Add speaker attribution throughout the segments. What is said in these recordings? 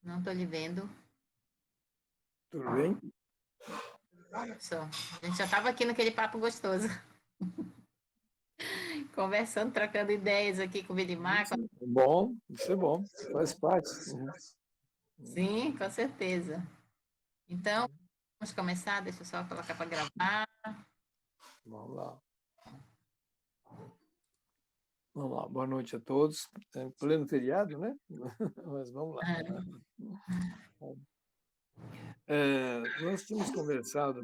Speaker 1: Não estou lhe vendo.
Speaker 2: Tudo bem?
Speaker 1: Olha só, a gente já estava aqui naquele papo gostoso, conversando, trocando ideias aqui com o Vidimar.
Speaker 2: Isso é bom, isso é bom, faz parte.
Speaker 1: Sim, com certeza. Então, vamos começar? Deixa eu só colocar para gravar.
Speaker 2: Vamos lá. Vamos lá, boa noite a todos. É pleno feriado, né? Mas vamos lá. Nós tínhamos conversado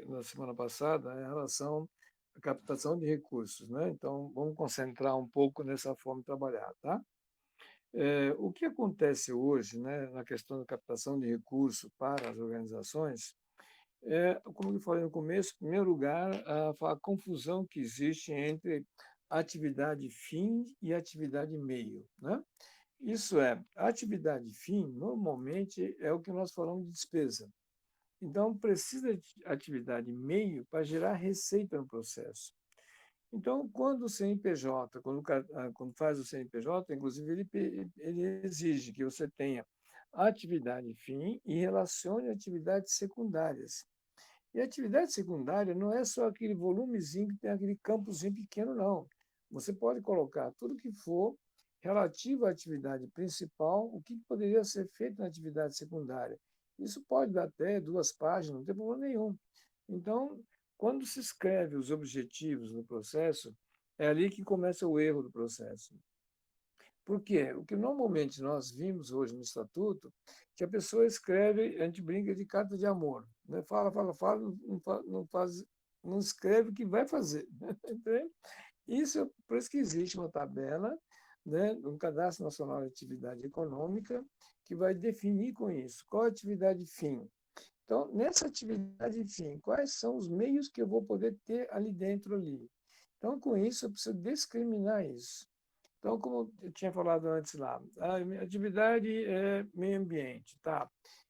Speaker 2: na semana passada em relação à captação de recursos, né? Então, vamos concentrar um pouco nessa forma de trabalhar, tá? O que acontece hoje, né, na questão da captação de recursos para as organizações, como eu falei no começo, em primeiro lugar, a confusão que existe entre atividade fim e atividade meio, né? Isso é, a atividade fim, normalmente, é o que nós falamos de despesa. Então, precisa de atividade meio para gerar receita no processo. Então, quando o CNPJ, quando faz o CNPJ, inclusive, ele exige que você tenha atividade fim e relacione atividades secundárias. E a atividade secundária não é só aquele volumezinho que tem aquele campozinho pequeno, não. Você pode colocar tudo que for relativo à atividade principal, o que poderia ser feito na atividade secundária. Isso pode dar até 2 páginas, não tem problema nenhum. Então, quando se escreve os objetivos no processo, é ali que começa o erro do processo. Por quê? O que normalmente nós vimos hoje no Estatuto, que a pessoa escreve, a gente brinca de carta de amor, né? Fala, fala, fala, não faz, não escreve o que vai fazer. Entende? Por isso que existe uma tabela, né, um Cadastro Nacional de Atividade Econômica, que vai definir com isso qual a atividade fim. Então, nessa atividade fim, quais são os meios que eu vou poder ter ali dentro ali? Então, com isso, eu preciso discriminar isso. Então, como eu tinha falado antes lá, a minha atividade é meio ambiente, tá?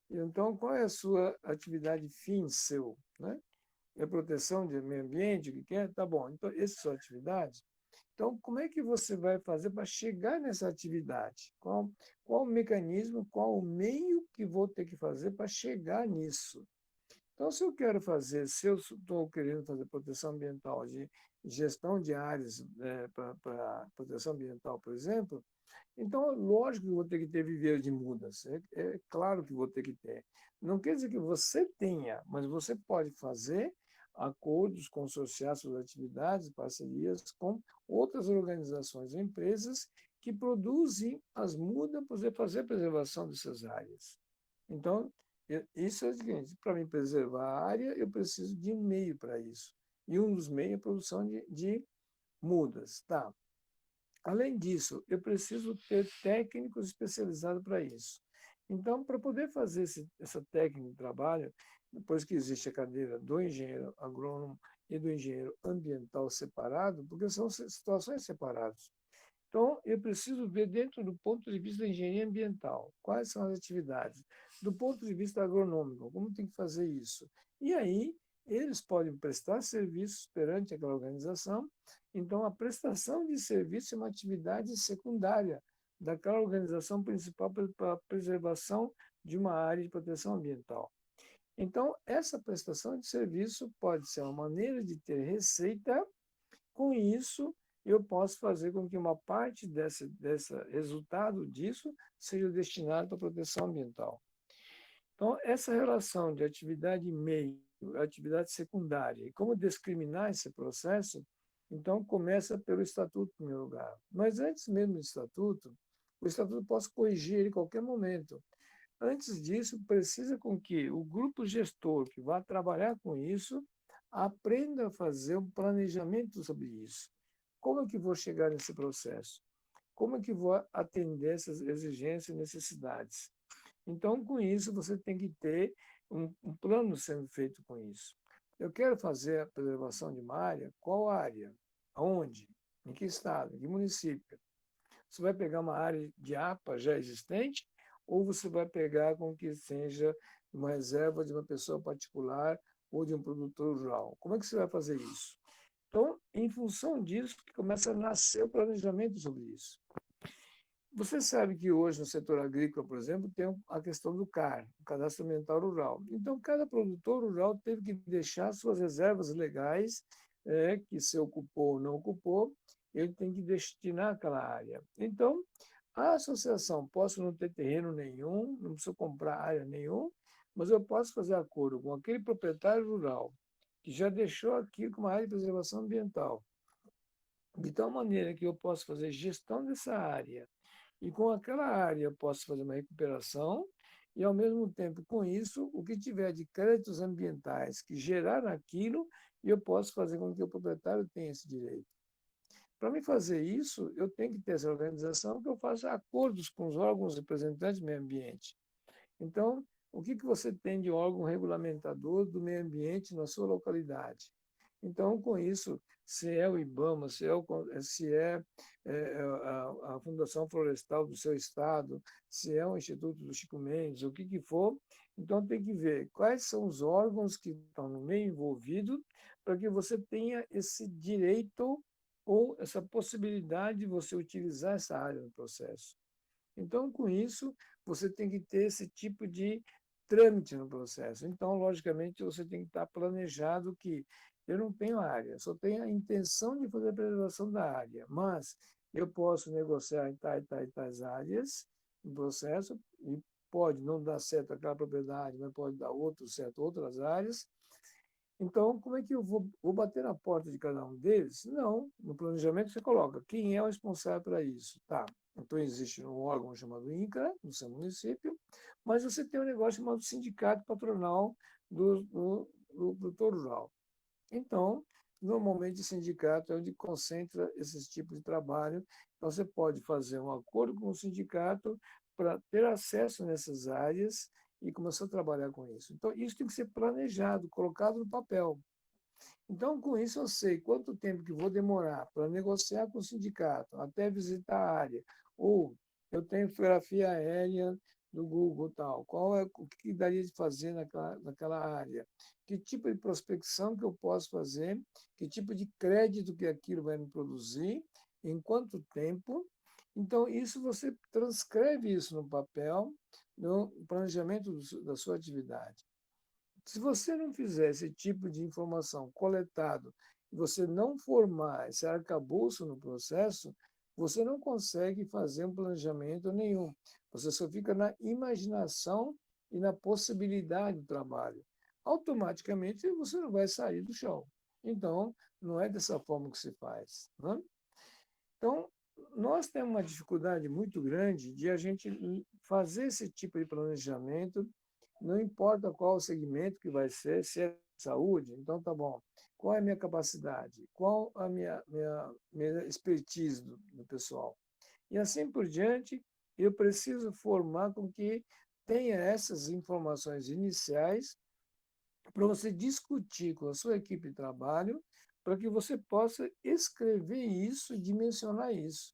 Speaker 2: Então, qual é a sua atividade fim seu, né? É proteção de meio ambiente, o que que é? Tá bom, então, essa é a sua atividade. Então, como é que você vai fazer para chegar nessa atividade? Qual o mecanismo, qual o meio que vou ter que fazer para chegar nisso? Então, se eu quero fazer, se eu estou querendo fazer proteção ambiental, de gestão de áreas para proteção ambiental, por exemplo, então, lógico que eu vou ter que ter viveiro de mudas. É claro que vou ter que ter. Não quer dizer que você tenha, mas você pode fazer acordos, consorciar suas atividades, parcerias com outras organizações ou empresas que produzem as mudas para você fazer a preservação dessas áreas. Então, isso é o seguinte: para mim preservar a área, eu preciso de um meio para isso. E um dos meios é a produção de mudas. Tá. Além disso, eu preciso ter técnicos especializados para isso. Então, para poder fazer essa técnica de trabalho, depois que existe a cadeira do engenheiro agrônomo e do engenheiro ambiental separado, porque são situações separadas. Então, eu preciso ver dentro do ponto de vista da engenharia ambiental, quais são as atividades, do ponto de vista agronômico, como tem que fazer isso. E aí, eles podem prestar serviços perante aquela organização. Então, a prestação de serviço é uma atividade secundária daquela organização principal para a preservação de uma área de proteção ambiental. Então, essa prestação de serviço pode ser uma maneira de ter receita. Com isso, eu posso fazer com que uma parte desse resultado disso seja destinado para a proteção ambiental. Então, essa relação de atividade meio, atividade secundária, e como discriminar esse processo, então começa pelo estatuto, em primeiro lugar. Mas antes mesmo do estatuto, o estatuto posso corrigir ele em qualquer momento. Antes disso, precisa com que o grupo gestor que vai trabalhar com isso aprenda a fazer um planejamento sobre isso. Como é que vou chegar nesse processo? Como é que vou atender essas exigências e necessidades? Então, com isso, você tem que ter um plano sendo feito com isso. Eu quero fazer a preservação de uma área, qual área? Aonde? Em que estado? Em que município? Você vai pegar uma área de APA já existente ou você vai pegar com que seja uma reserva de uma pessoa particular ou de um produtor rural? Como é que você vai fazer isso? Então, em função disso, que começa a nascer o planejamento sobre isso. Você sabe que hoje no setor agrícola, por exemplo, tem a questão do CAR, o Cadastro Ambiental Rural. Então, cada produtor rural teve que deixar suas reservas legais, que se ocupou ou não ocupou, ele tem que destinar aquela área. Então, a associação, posso não ter terreno nenhum, não preciso comprar área nenhum, mas eu posso fazer acordo com aquele proprietário rural que já deixou aquilo como uma área de preservação ambiental, de tal maneira que eu posso fazer gestão dessa área e com aquela área eu posso fazer uma recuperação e, ao mesmo tempo, com isso, o que tiver de créditos ambientais que gerar aquilo, eu posso fazer com que o proprietário tenha esse direito. Para me fazer isso, eu tenho que ter essa organização que eu faça acordos com os órgãos representantes do meio ambiente. Então, o que você tem de órgão regulamentador do meio ambiente na sua localidade? Então, com isso, se é o IBAMA, se é a Fundação Florestal do seu estado, se é o Instituto do Chico Mendes, o que for, então tem que ver quais são os órgãos que estão no meio envolvido para que você tenha esse direito ou essa possibilidade de você utilizar essa área no processo. Então, com isso, você tem que ter esse tipo de trâmite no processo. Então, logicamente, você tem que estar planejado que eu não tenho área, só tenho a intenção de fazer a preservação da área, mas eu posso negociar em tais áreas no processo e pode não dar certo aquela propriedade, mas pode dar outro certo outras áreas. Então, como é que eu vou bater na porta de cada um deles? Não, no planejamento você coloca quem é o responsável para isso. Tá, então existe um órgão chamado INCRA, no seu município, mas você tem um negócio chamado Sindicato Patronal do Produtor Rural. Então, normalmente o sindicato é onde concentra esses tipos de trabalho. Então, você pode fazer um acordo com o sindicato para ter acesso nessas áreas e começar a trabalhar com isso. Então, isso tem que ser planejado, colocado no papel. Então, com isso, eu sei quanto tempo que vou demorar para negociar com o sindicato, até visitar a área. Ou eu tenho fotografia aérea do Google tal. Qual é o que daria de fazer naquela área? Que tipo de prospecção que eu posso fazer? Que tipo de crédito que aquilo vai me produzir? Em quanto tempo? Então, isso você transcreve isso no papel, no planejamento da sua atividade. Se você não fizer esse tipo de informação coletado, e você não formar esse arcabouço no processo, você não consegue fazer um planejamento nenhum. Você só fica na imaginação e na possibilidade do trabalho. Automaticamente você não vai sair do chão. Então, não é dessa forma que se faz, né? Então, nós temos uma dificuldade muito grande de a gente fazer esse tipo de planejamento, não importa qual o segmento que vai ser, se é saúde, então tá bom. Qual é a minha capacidade? Qual a minha expertise do pessoal? E assim por diante, eu preciso formar com que tenha essas informações iniciais para você discutir com a sua equipe de trabalho, para que você possa escrever isso e dimensionar isso.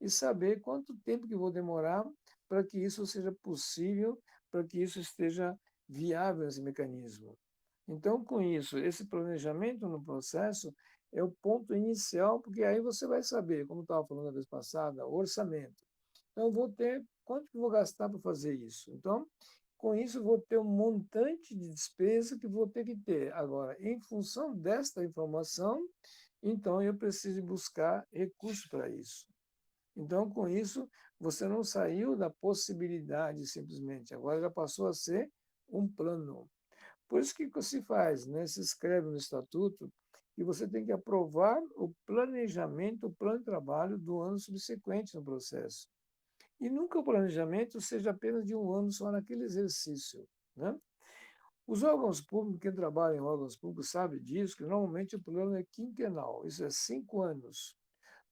Speaker 2: E saber quanto tempo que vou demorar para que isso seja possível, para que isso esteja viável, esse mecanismo. Então, com isso, esse planejamento no processo é o ponto inicial, porque aí você vai saber, como estava falando na vez passada, orçamento. Então, eu vou ter quanto que eu vou gastar para fazer isso. Então, com isso, vou ter um montante de despesa que vou ter que ter. Agora, em função desta informação, então eu preciso buscar recursos para isso. Então, com isso, você não saiu da possibilidade simplesmente, agora já passou a ser um plano. Por isso que se faz, né? Se escreve no estatuto e você tem que aprovar o planejamento, o plano de trabalho do ano subsequente no processo. E nunca o planejamento seja apenas de um ano só naquele exercício, né? Os órgãos públicos, quem trabalha em órgãos públicos sabe disso, que normalmente o plano é quinquenal, isso é 5 anos.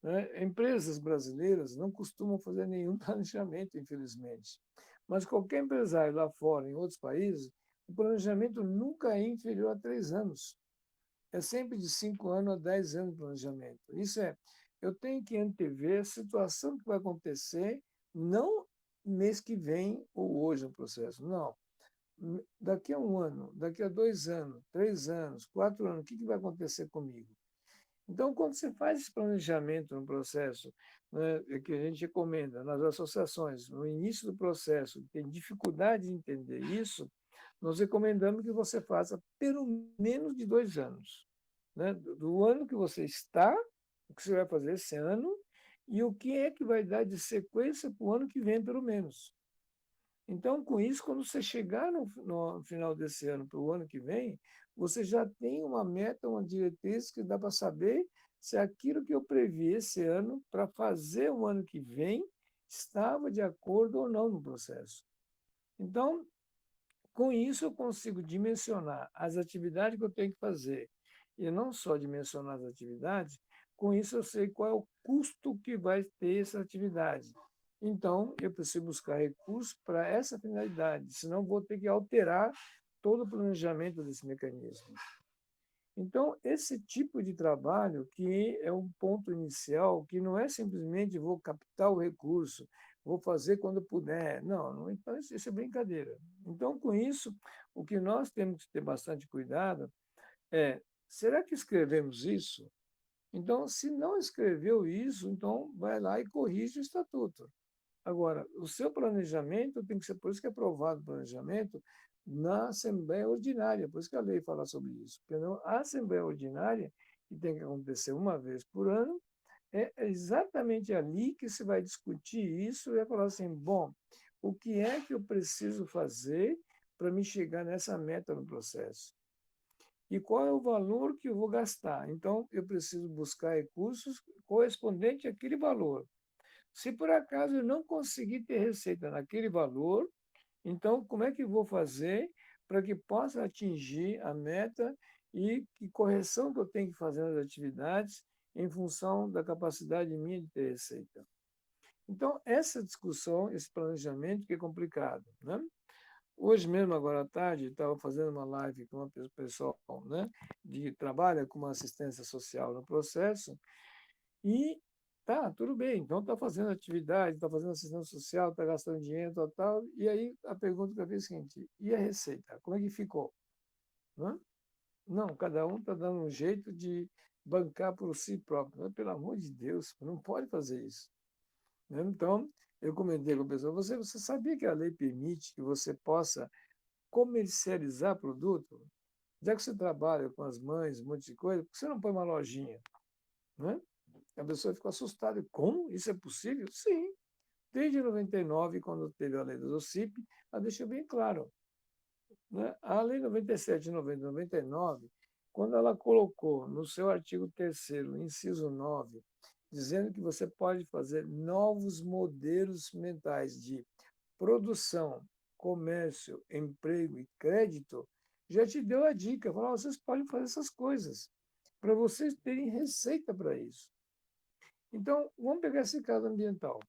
Speaker 2: Né? Empresas brasileiras não costumam fazer nenhum planejamento, infelizmente. Mas qualquer empresário lá fora, em outros países, o planejamento nunca é inferior a 3 anos. É sempre de 5 anos a 10 anos de planejamento. Isso é, eu tenho que antever a situação que vai acontecer, não mês que vem ou hoje no processo, não. Daqui a um ano, daqui a 2 anos, 3 anos, 4 anos, o que vai acontecer comigo? Então, quando você faz esse planejamento no processo, né, que a gente recomenda nas associações, no início do processo, tem dificuldade de entender isso, nós recomendamos que você faça pelo menos de 2 anos. Né? Do ano que você está, o que você vai fazer esse ano, e o que é que vai dar de sequência para o ano que vem, pelo menos. Então, com isso, quando você chegar no final desse ano para o ano que vem, você já tem uma meta, uma diretriz que dá para saber se aquilo que eu previ esse ano para fazer o ano que vem estava de acordo ou não no processo. Então, com isso, eu consigo dimensionar as atividades que eu tenho que fazer. E não só dimensionar as atividades, com isso eu sei qual é o custo que vai ter essa atividade. Então, eu preciso buscar recursos para essa finalidade, senão vou ter que alterar todo o planejamento desse mecanismo. Então, esse tipo de trabalho que é um ponto inicial, que não é simplesmente vou captar o recurso, vou fazer quando puder. Não, não então isso é brincadeira. Então, com isso, o que nós temos que ter bastante cuidado é, será que escrevemos isso? Então, se não escreveu isso, então vai lá e corrige o estatuto. Agora, o seu planejamento tem que ser, por isso que é aprovado o planejamento na Assembleia Ordinária, por isso que a lei fala sobre isso. Porque a Assembleia Ordinária, que tem que acontecer uma vez por ano, é exatamente ali que se vai discutir isso e vai falar assim, bom, o que é que eu preciso fazer para me chegar nessa meta no processo? E qual é o valor que eu vou gastar? Então, eu preciso buscar recursos correspondentes àquele valor. Se por acaso eu não conseguir ter receita naquele valor, então como é que eu vou fazer para que possa atingir a meta e que correção que eu tenho que fazer nas atividades em função da capacidade minha de ter receita? Então, essa discussão, esse planejamento que é complicado, né? Hoje mesmo, agora à tarde, estava fazendo uma live com uma pessoa, né, que trabalha com uma assistência social no processo, e tá, tudo bem, então está fazendo atividade, está fazendo assistência social, está gastando dinheiro, tal, tal. E aí a pergunta que eu fiz é a seguinte: e a receita? Como é que ficou? Não, não, cada um está dando um jeito de bancar por si próprio. Mas, pelo amor de Deus, não pode fazer isso. Né? Então, eu comentei com a pessoa: você sabia que a lei permite que você possa comercializar produto? Já que você trabalha com as mães, um monte de coisa, por que você não põe uma lojinha? Né? A pessoa ficou assustada. Como? Isso é possível? Sim. Desde 99, quando teve a lei do OCIP, ela deixou bem claro. Né? A lei 97 de 99, quando ela colocou no seu artigo 3º, inciso 9, dizendo que você pode fazer novos modelos mentais de produção, comércio, emprego e crédito, já te deu a dica. Falou, vocês podem fazer essas coisas, para vocês terem receita para isso. Então, vamos pegar esse caso ambiental.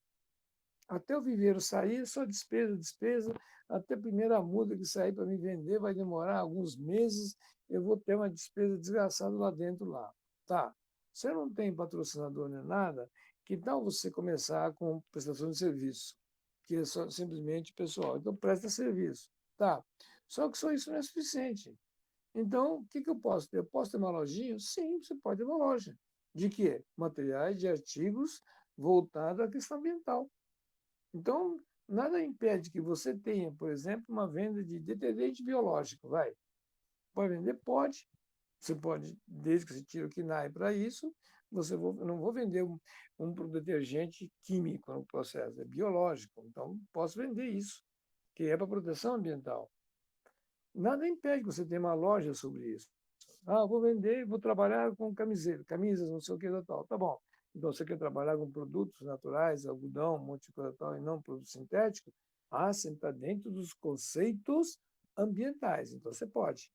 Speaker 2: Até o viveiro sair, é só despesa, despesa, até a primeira muda que sair para me vender vai demorar alguns meses, eu vou ter uma despesa desgraçada lá dentro lá. Tá. Você não tem patrocinador nem nada, que tal você começar com prestação de serviço, que é só, simplesmente pessoal. Então presta serviço. Tá. Só que só isso não é suficiente. Então, o que, que eu posso ter? Eu posso ter uma lojinha? Sim, você pode ter uma loja. De quê? Materiais, de artigos voltados à questão ambiental. Então, nada impede que você tenha, por exemplo, uma venda de detergente biológico. Vai. Pode vender? Pode. Você pode, desde que você tire o KNAI para isso, eu não vou vender um detergente químico no processo, é biológico. Então, posso vender isso, que é para proteção ambiental. Nada impede que você tenha uma loja sobre isso. Ah, vou vender, vou trabalhar com camiseta, camisas, não sei o que, tal. Tá bom. Então, você quer trabalhar com produtos naturais, algodão, um monte de coisa tal, e não produto sintético? Ah, você está dentro dos conceitos ambientais. Então, você pode.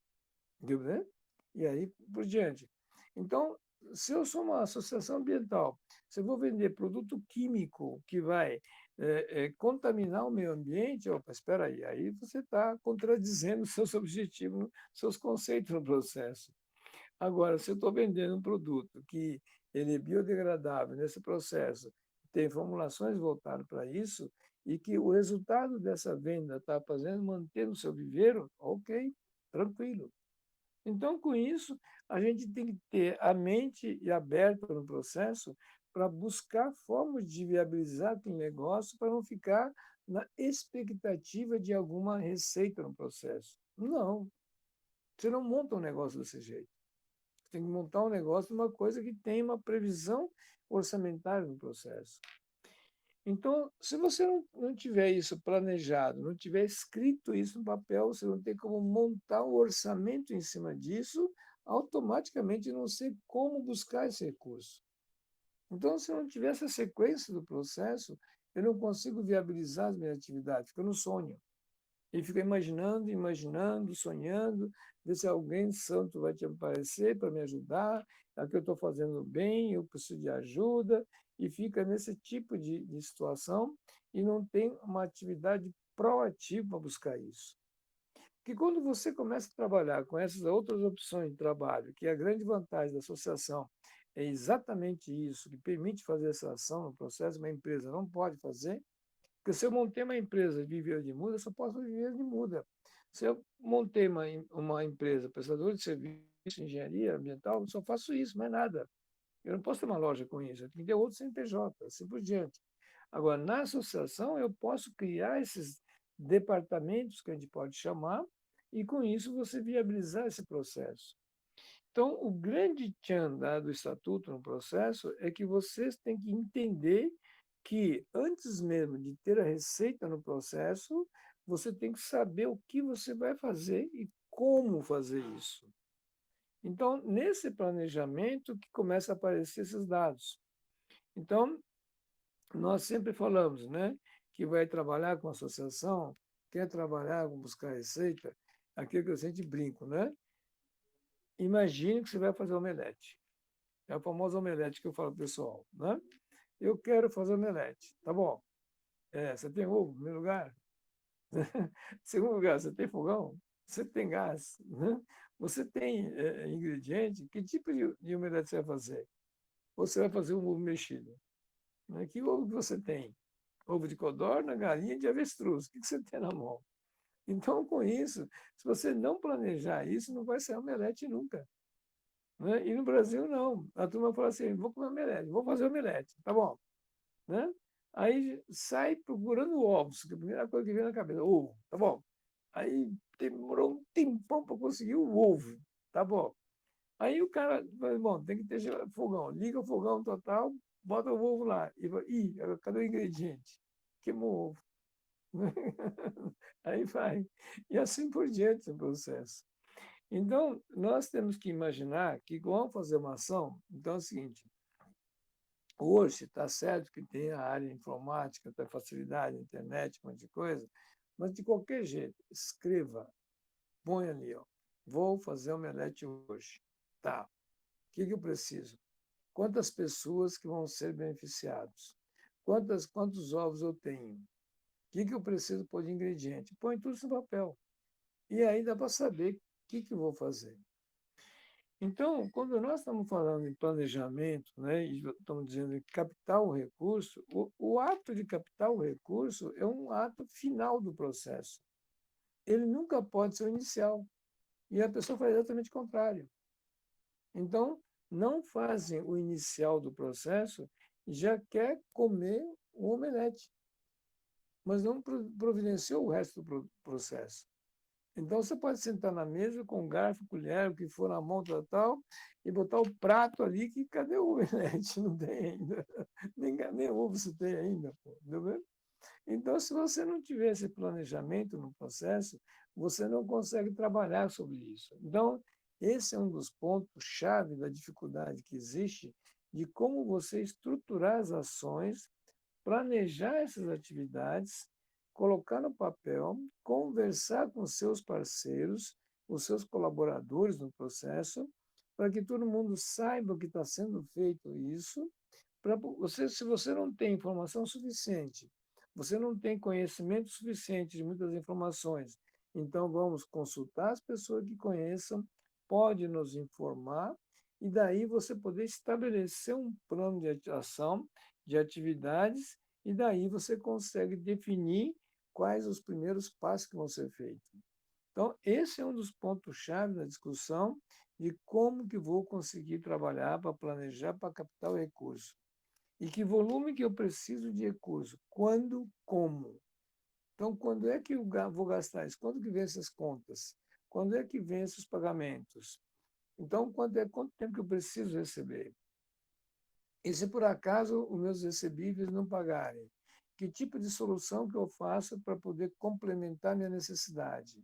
Speaker 2: Entendeu, né? E aí, por diante. Então, se eu sou uma associação ambiental, se eu vou vender produto químico que vai contaminar o meio ambiente, opa, espera aí você está contradizendo seus objetivos, seus conceitos no processo. Agora, se eu estou vendendo um produto que ele é biodegradável nesse processo, tem formulações voltadas para isso, e que o resultado dessa venda está fazendo manter no seu viveiro, ok, tranquilo. Então, com isso, a gente tem que ter a mente aberta no processo para buscar formas de viabilizar aquele negócio para não ficar na expectativa de alguma receita no processo. Não, você não monta um negócio desse jeito. Você tem que montar um negócio de uma coisa que tem uma previsão orçamentária no processo. Então, se você não tiver isso planejado, não tiver escrito isso no papel, você não tem como montar um orçamento em cima disso, automaticamente não sei como buscar esse recurso. Então, se eu não tiver essa sequência do processo, eu não consigo viabilizar as minhas atividades, fica no sonho. E fica imaginando, imaginando, sonhando, ver se alguém santo vai te aparecer para me ajudar, aqui eu estou fazendo bem, eu preciso de ajuda, e fica nesse tipo de situação e não tem uma atividade proativa para buscar isso. Porque quando você começa a trabalhar com essas outras opções de trabalho, que é a grande vantagem da associação é exatamente isso, que permite fazer essa ação no processo, uma empresa não pode fazer, porque se eu montei uma empresa de viveiro de muda, eu só posso viver de muda. Se eu montei uma empresa prestadora de serviço, engenharia ambiental, eu só faço isso, mais nada. Eu não posso ter uma loja com isso, eu tenho que ter outro CNPJ, assim por diante. Agora, na associação, eu posso criar esses departamentos que a gente pode chamar, e com isso você viabilizar esse processo. Então, o grande tchan do estatuto no processo é que vocês têm que entender que, antes mesmo de ter a receita no processo, você tem que saber o que você vai fazer e como fazer isso. Então, nesse planejamento que começa a aparecer esses dados. Então, nós sempre falamos, né, que vai trabalhar com associação, quer trabalhar com buscar receita, aquilo que eu sempre brinco, né? Imagine que você vai fazer omelete. É o famoso omelete que eu falo pro pessoal, né? Eu quero fazer omelete. Tá bom. Você tem ovo, em primeiro lugar? Segundo lugar, você tem fogão? Você tem gás? Né? Você tem ingrediente? Que tipo de omelete você vai fazer? Ou você vai fazer um ovo mexido? Né? Que ovo que você tem? Ovo de codorna, galinha de avestruz. O que você tem na mão? Então, com isso, se você não planejar isso, não vai ser omelete nunca. Né? E no Brasil, não. A turma fala assim, vou comer omelete, vou fazer omelete. Tá bom. Né? Aí sai procurando ovos, que é a primeira coisa que vem na cabeça, ovo, tá bom. Aí demorou um tempão para conseguir o ovo, tá bom. Aí o cara, bom, tem que ter fogão, liga o fogão total, bota o ovo lá. E vai, ih, cadê o ingrediente? Queimou o ovo. Aí vai. E assim por diante o processo. Então, nós temos que imaginar que vamos fazer uma ação. Então é o seguinte: hoje está certo que tem a área informática, tem facilidade, internet, um monte de coisa, mas de qualquer jeito, escreva, põe ali, ó, vou fazer omelete hoje. Tá, o que eu preciso? Quantas pessoas que vão ser beneficiados? Quantos ovos eu tenho? O que eu preciso pôr de ingrediente? Põe tudo isso no papel. E aí dá para saber o que eu vou fazer. Então, quando nós estamos falando em planejamento, né, e estamos dizendo em captar o recurso, o ato de captar o recurso é um ato final do processo. Ele nunca pode ser o inicial. E a pessoa faz exatamente o contrário. Então, não fazem o inicial do processo e já quer comer o omelete, mas não providenciou o resto do processo. Então você pode sentar na mesa com garfo, colher, o que for na mão, tal, e botar o prato ali, que cadê o omelete? Não tem ainda. Nem ovo você tem ainda, pô, entendeu? Então, se você não tiver esse planejamento no processo, você não consegue trabalhar sobre isso. Então, esse é um dos pontos-chave da dificuldade que existe de como você estruturar as ações, planejar essas atividades, colocar no papel, conversar com seus parceiros, os seus colaboradores no processo, para que todo mundo saiba o que está sendo feito isso. Para você, se você não tem informação suficiente, você não tem conhecimento suficiente de muitas informações, então vamos consultar as pessoas que conheçam, pode nos informar, e daí você poder estabelecer um plano de ação, de atividades, e daí você consegue definir quais os primeiros passos que vão ser feitos. Então, esse é um dos pontos-chave da discussão de como que vou conseguir trabalhar para planejar, para captar o recurso. E que volume que eu preciso de recurso? Quando, como? Então, quando é que eu vou gastar isso? Quando que vem essas contas? Quando é que vem esses pagamentos? Então, quanto tempo que eu preciso receber? E se por acaso os meus recebíveis não pagarem? Que tipo de solução que eu faço para poder complementar minha necessidade?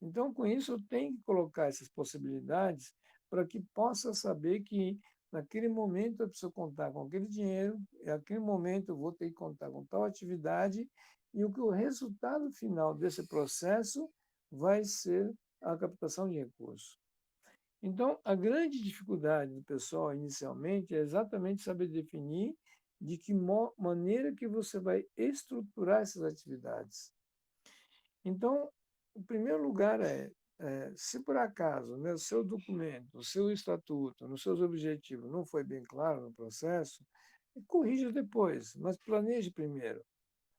Speaker 2: Então, com isso, eu tenho que colocar essas possibilidades para que possa saber que, naquele momento, eu preciso contar com aquele dinheiro, e naquele momento, eu vou ter que contar com tal atividade, e o resultado final desse processo vai ser a captação de recursos. Então, a grande dificuldade do pessoal, inicialmente, é exatamente saber definir de que maneira que você vai estruturar essas atividades. Então, o primeiro lugar se por acaso no seu documento, no seu estatuto, nos seus objetivos não foi bem claro no processo, corrija depois, mas planeje primeiro.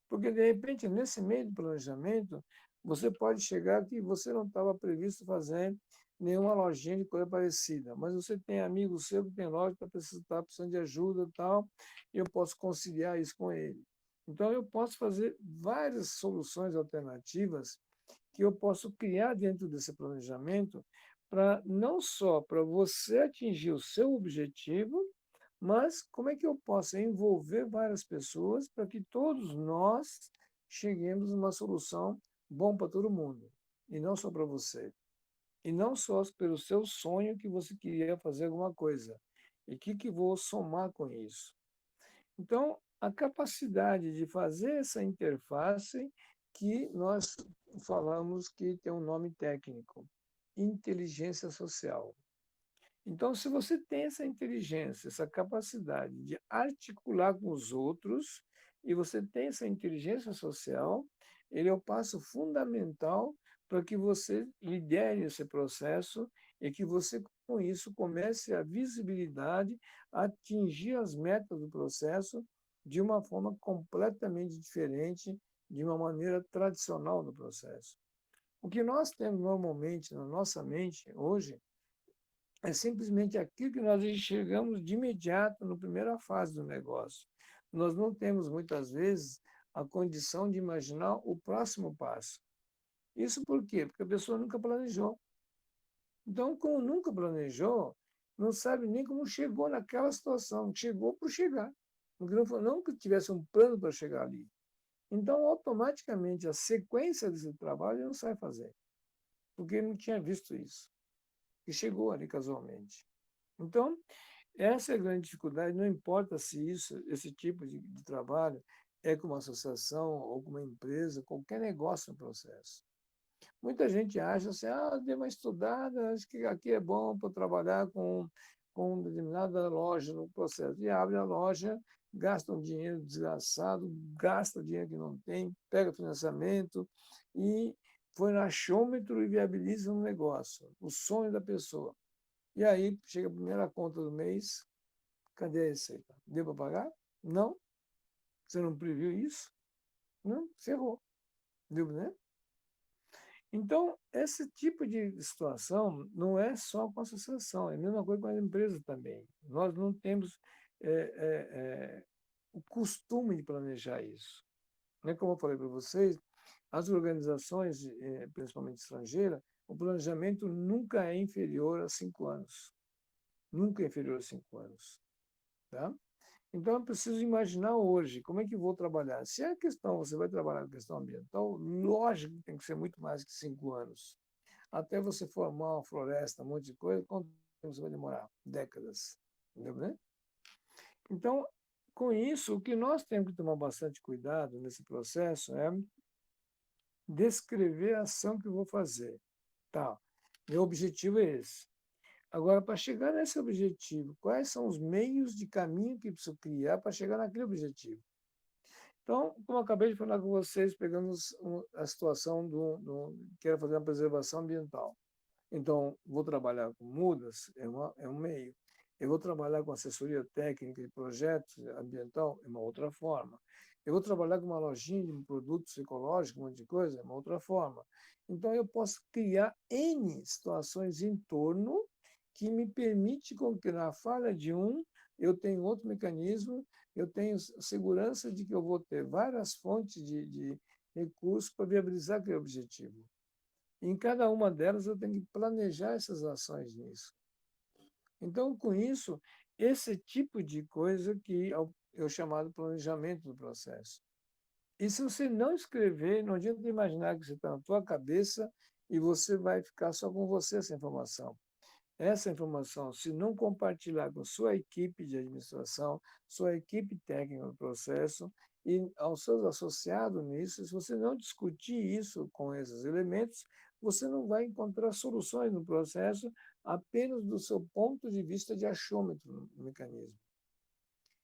Speaker 2: Porque, de repente, nesse meio do planejamento, você pode chegar que você não estava previsto fazer nenhuma lojinha de coisa parecida, mas você tem amigo seu que tem loja que está precisando de ajuda e tal, e eu posso conciliar isso com ele. Então, eu posso fazer várias soluções alternativas que eu posso criar dentro desse planejamento para não só para você atingir o seu objetivo, mas como é que eu posso envolver várias pessoas para que todos nós cheguemos a uma solução bom para todo mundo, e não só para você. E não só pelo seu sonho que você queria fazer alguma coisa. E o que vou somar com isso? Então, a capacidade de fazer essa interface que nós falamos que tem um nome técnico, inteligência social. Então, se você tem essa inteligência, essa capacidade de articular com os outros, e você tem essa inteligência social, ele é o passo fundamental para que você lidere esse processo e que você, com isso, comece a visibilidade, a atingir as metas do processo de uma forma completamente diferente, de uma maneira tradicional do processo. O que nós temos normalmente na nossa mente hoje é simplesmente aquilo que nós enxergamos de imediato na primeira fase do negócio. Nós não temos, muitas vezes, a condição de imaginar o próximo passo. Isso por quê? Porque a pessoa nunca planejou. Então, como nunca planejou, não sabe nem como chegou naquela situação. Chegou por chegar. Porque não que tivesse um plano para chegar ali. Então, automaticamente, a sequência desse trabalho ele não sabe fazer. Porque ele não tinha visto isso. E chegou ali casualmente. Então, essa é a grande dificuldade, não importa se esse tipo de trabalho é com uma associação ou com uma empresa, qualquer negócio no processo. Muita gente acha assim, dei uma estudada, acho que aqui é bom para trabalhar com determinada loja no processo. E abre a loja, gasta um dinheiro desgraçado, gasta dinheiro que não tem, pega financiamento e põe no achômetro e viabiliza um negócio, o sonho da pessoa. E aí chega a primeira conta do mês, cadê a receita? Deu para pagar? Não. Você não previu isso? Não, ferrou. Deu, né? Então, esse tipo de situação não é só com a associação, é a mesma coisa com a empresa também. Nós não temos é, o costume de planejar isso. Né? Como eu falei para vocês, as organizações, principalmente estrangeiras, o planejamento nunca é inferior a 5 anos. Nunca é inferior a 5 anos. Tá? Então, eu preciso imaginar hoje como é que vou trabalhar. Se a questão, você vai trabalhar com questão ambiental, lógico que tem que ser muito mais que 5 anos. Até você formar uma floresta, um monte de coisa, quanto tempo você vai demorar? Décadas. Entendeu, né? Então, com isso, o que nós temos que tomar bastante cuidado nesse processo é descrever a ação que eu vou fazer. Tá, meu objetivo é esse. Agora, para chegar nesse objetivo, quais são os meios de caminho que eu preciso criar para chegar naquele objetivo? Então, como eu acabei de falar com vocês, pegando a situação quero fazer uma preservação ambiental. Então, vou trabalhar com mudas, é um meio. Eu vou trabalhar com assessoria técnica de projetos ambiental, é uma outra forma. Eu vou trabalhar com uma lojinha de produtos ecológicos, um monte de coisa, é uma outra forma. Então, eu posso criar N situações em torno que me permite com que na falha de um, eu tenho outro mecanismo, eu tenho segurança de que eu vou ter várias fontes de recursos para viabilizar aquele objetivo. Em cada uma delas, eu tenho que planejar essas ações nisso. Então, com isso, esse tipo de coisa que é o chamado planejamento do processo. E se você não escrever, não adianta imaginar que você está na tua cabeça e você vai ficar só com você essa informação. Essa informação, se não compartilhar com sua equipe de administração, sua equipe técnica do processo e aos seus associados nisso, se você não discutir isso com esses elementos, você não vai encontrar soluções no processo apenas do seu ponto de vista de achômetro no mecanismo.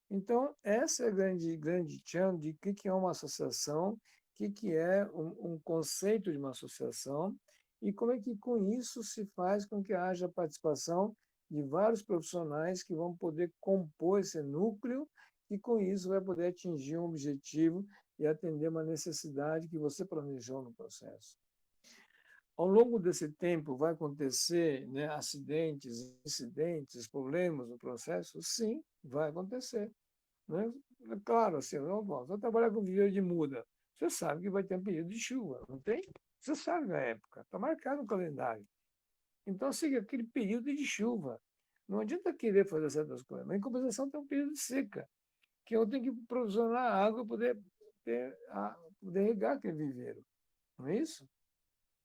Speaker 2: Então, essa é a grande chance de que é uma associação, o que é um conceito de uma associação e como é que com isso se faz com que haja participação de vários profissionais que vão poder compor esse núcleo e com isso vai poder atingir um objetivo e atender uma necessidade que você planejou no processo. Ao longo desse tempo vai acontecer, né, acidentes, incidentes, problemas no processo? Sim, vai acontecer. Né? Claro, assim, eu vou trabalhar com viveiro de muda. Você sabe que vai ter um período de chuva, não tem? Você sabe a época, está marcado no calendário. Então, siga aquele período de chuva. Não adianta querer fazer certas coisas, mas em compensação tem um período de seca, que eu tenho que provisionar água para poder regar aquele viveiro. Não é isso?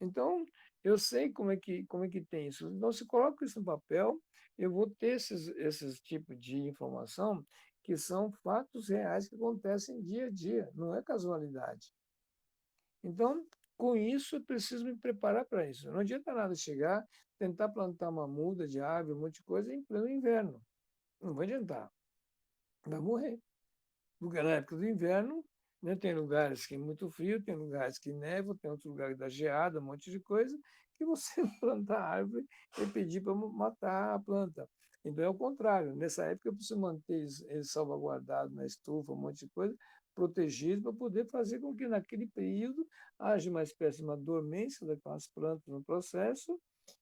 Speaker 2: Então, eu sei como é que tem isso. Então, se coloco isso no papel, eu vou ter esses tipos de informação que são fatos reais que acontecem dia a dia, não é casualidade. Então, com isso, eu preciso me preparar para isso. Não adianta nada chegar, tentar plantar uma muda de árvore, um monte de coisa em pleno inverno. Não vai adiantar. Vai morrer. Porque na época do inverno, né, tem lugares que é muito frio, tem lugares que neva, tem outros lugares que dá geada, um monte de coisa, que você plantar árvore e pedir para matar a planta. Então é o contrário. Nessa época eu preciso manter eles salvaguardados na estufa, um monte de coisa, protegidos, para poder fazer com que naquele período haja uma espécie de uma dormência daquelas plantas no processo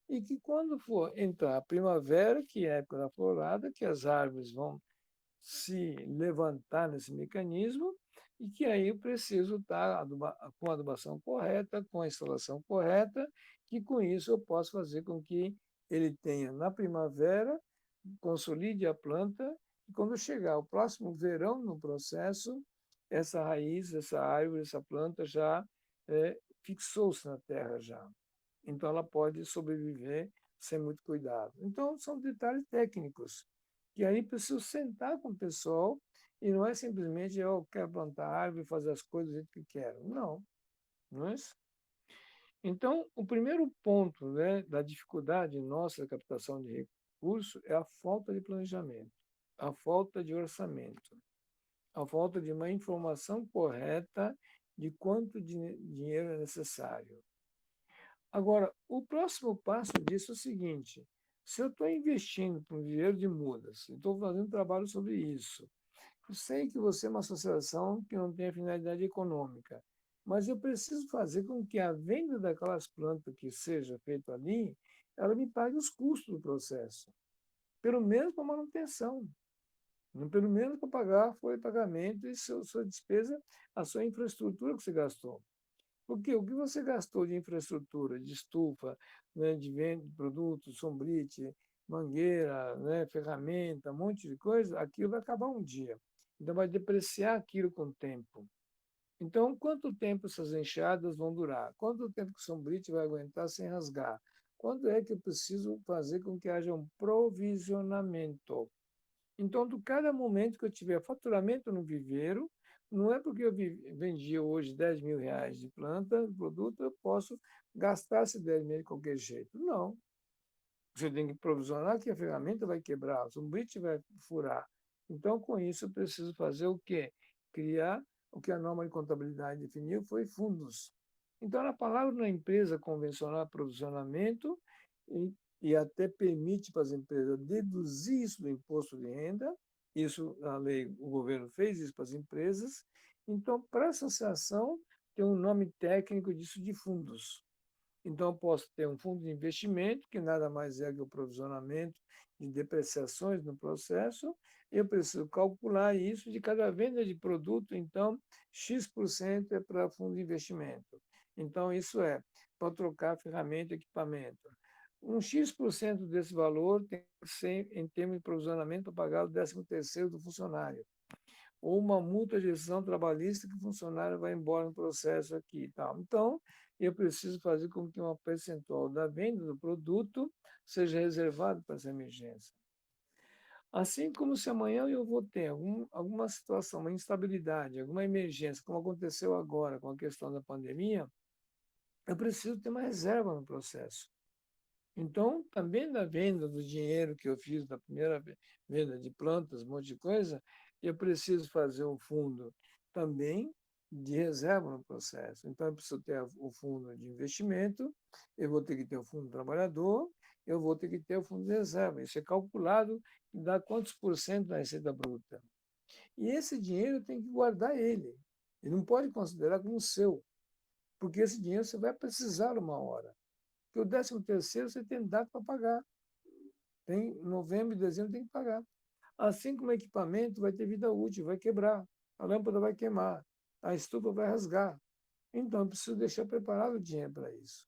Speaker 2: e que quando for entrar a primavera, que é a época da florada, que as árvores vão se levantar nesse mecanismo e que aí eu preciso estar com a adubação correta, com a instalação correta, que com isso eu posso fazer com que ele tenha na primavera, consolide a planta e quando chegar o próximo verão no processo, essa raiz, essa árvore, essa planta já fixou-se na terra já. Então ela pode sobreviver sem muito cuidado. Então são detalhes técnicos que aí preciso sentar com o pessoal e não é simplesmente eu quero plantar árvore e fazer as coisas do jeito que quero. Não, não é isso. Então, o primeiro ponto, né, da dificuldade nossa da captação de recursos é a falta de planejamento, a falta de orçamento, a falta de uma informação correta de quanto dinheiro é necessário. Agora, o próximo passo disso é o seguinte: se eu estou investindo para um viveiro de mudas, estou fazendo trabalho sobre isso, eu sei que você é uma associação que não tem finalidade econômica, mas eu preciso fazer com que a venda daquelas plantas que seja feita ali, ela me pague os custos do processo, pelo menos para manutenção, pelo menos para pagar a folha de pagamento e sua despesa, a sua infraestrutura que você gastou. Porque o que você gastou de infraestrutura, de estufa, né, de venda de produtos, sombrite, mangueira, né, ferramenta, um monte de coisa, aquilo vai acabar um dia. Então vai depreciar aquilo com o tempo. Então, quanto tempo essas enxadas vão durar? Quanto tempo que o sombrite vai aguentar sem rasgar? Quanto é que eu preciso fazer com que haja um provisionamento? Então, do cada momento que eu tiver faturamento no viveiro, não é porque eu vendi hoje R$ 10.000 de planta, de produto, eu posso gastar esse 10 mil de qualquer jeito. Não. Você tem que provisionar que a ferramenta vai quebrar, o sombrite vai furar. Então, com isso, eu preciso fazer o quê? Criar o que a norma de contabilidade definiu, foi fundos. Então, a palavra na empresa convencional provisionamento e até permite para as empresas deduzir isso do imposto de renda. Isso, a lei, o governo fez isso para as empresas. Então, para associação, tem um nome técnico disso de fundos. Então, eu posso ter um fundo de investimento, que nada mais é que o provisionamento de depreciações no processo. Eu preciso calcular isso de cada venda de produto, então, X% é para fundo de investimento. Então, isso é para trocar ferramenta e equipamento. Um X% desse valor tem que ser em termos de provisionamento para pagar o 13º do funcionário ou uma multa de rescisão trabalhista que o funcionário vai embora no processo aqui e tal. Então, eu preciso fazer com que uma percentual da venda do produto seja reservado para essa emergência. Assim como se amanhã eu vou ter alguma situação, uma instabilidade, alguma emergência, como aconteceu agora com a questão da pandemia, eu preciso ter uma reserva no processo. Então, também da venda do dinheiro que eu fiz da primeira venda de plantas, um monte de coisa, eu preciso fazer um fundo também de reserva no processo. Então, eu preciso ter o fundo de investimento, eu vou ter que ter o fundo do trabalhador, eu vou ter que ter o fundo de reserva. Isso é calculado e dá quantos por cento da receita bruta. E esse dinheiro tem que guardar ele. E não pode considerar como seu, porque esse dinheiro você vai precisar uma hora. Porque o 13º você tem data para pagar. Tem novembro e dezembro tem que pagar. Assim como o equipamento vai ter vida útil, vai quebrar, a lâmpada vai queimar, a estufa vai rasgar. Então, eu preciso deixar preparado o dinheiro para isso.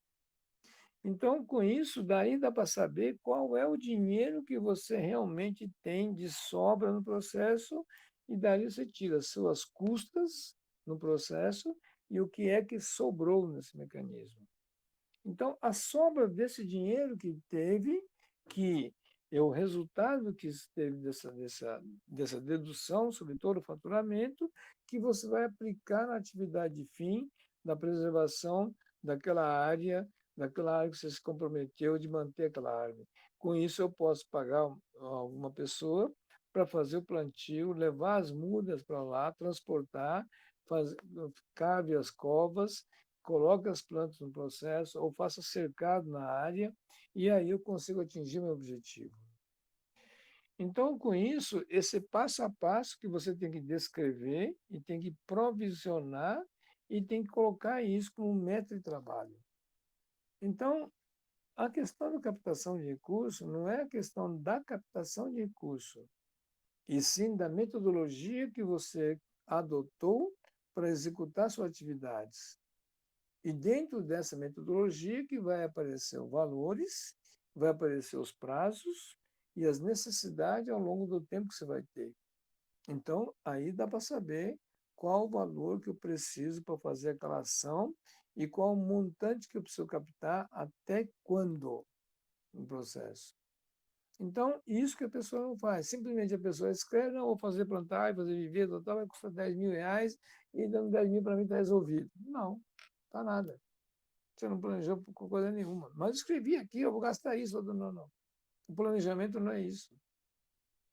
Speaker 2: Então, com isso, daí dá para saber qual é o dinheiro que você realmente tem de sobra no processo, e daí você tira as suas custas no processo e o que é que sobrou nesse mecanismo. Então, a sobra desse dinheiro que teve, que é o resultado que teve dessa dedução sobre todo o faturamento, que você vai aplicar na atividade de fim da preservação daquela área que você se comprometeu de manter aquela árvore. Com isso, eu posso pagar alguma pessoa para fazer o plantio, levar as mudas para lá, transportar, fazer, cave as covas, coloque as plantas no processo ou faça cercado na área e aí eu consigo atingir meu objetivo. Então, com isso, esse passo a passo que você tem que descrever e tem que provisionar e tem que colocar isso como método de trabalho. Então, a questão da captação de recursos não é a questão da captação de recursos, e sim da metodologia que você adotou para executar suas atividades. E dentro dessa metodologia que vai aparecer os valores, vai aparecer os prazos e as necessidades ao longo do tempo que você vai ter. Então, aí dá para saber qual o valor que eu preciso para fazer aquela ação e qual o montante que eu preciso captar até quando no processo. Então, isso que a pessoa não faz. Simplesmente a pessoa escreve, não, vou fazer plantar, fazer viver, total, vai custar 10 mil reais e dando 10 mil para mim está resolvido. Não, está nada. Você não planejou coisa nenhuma. Mas escrevi aqui, eu vou gastar isso. Não, não. O planejamento não é isso.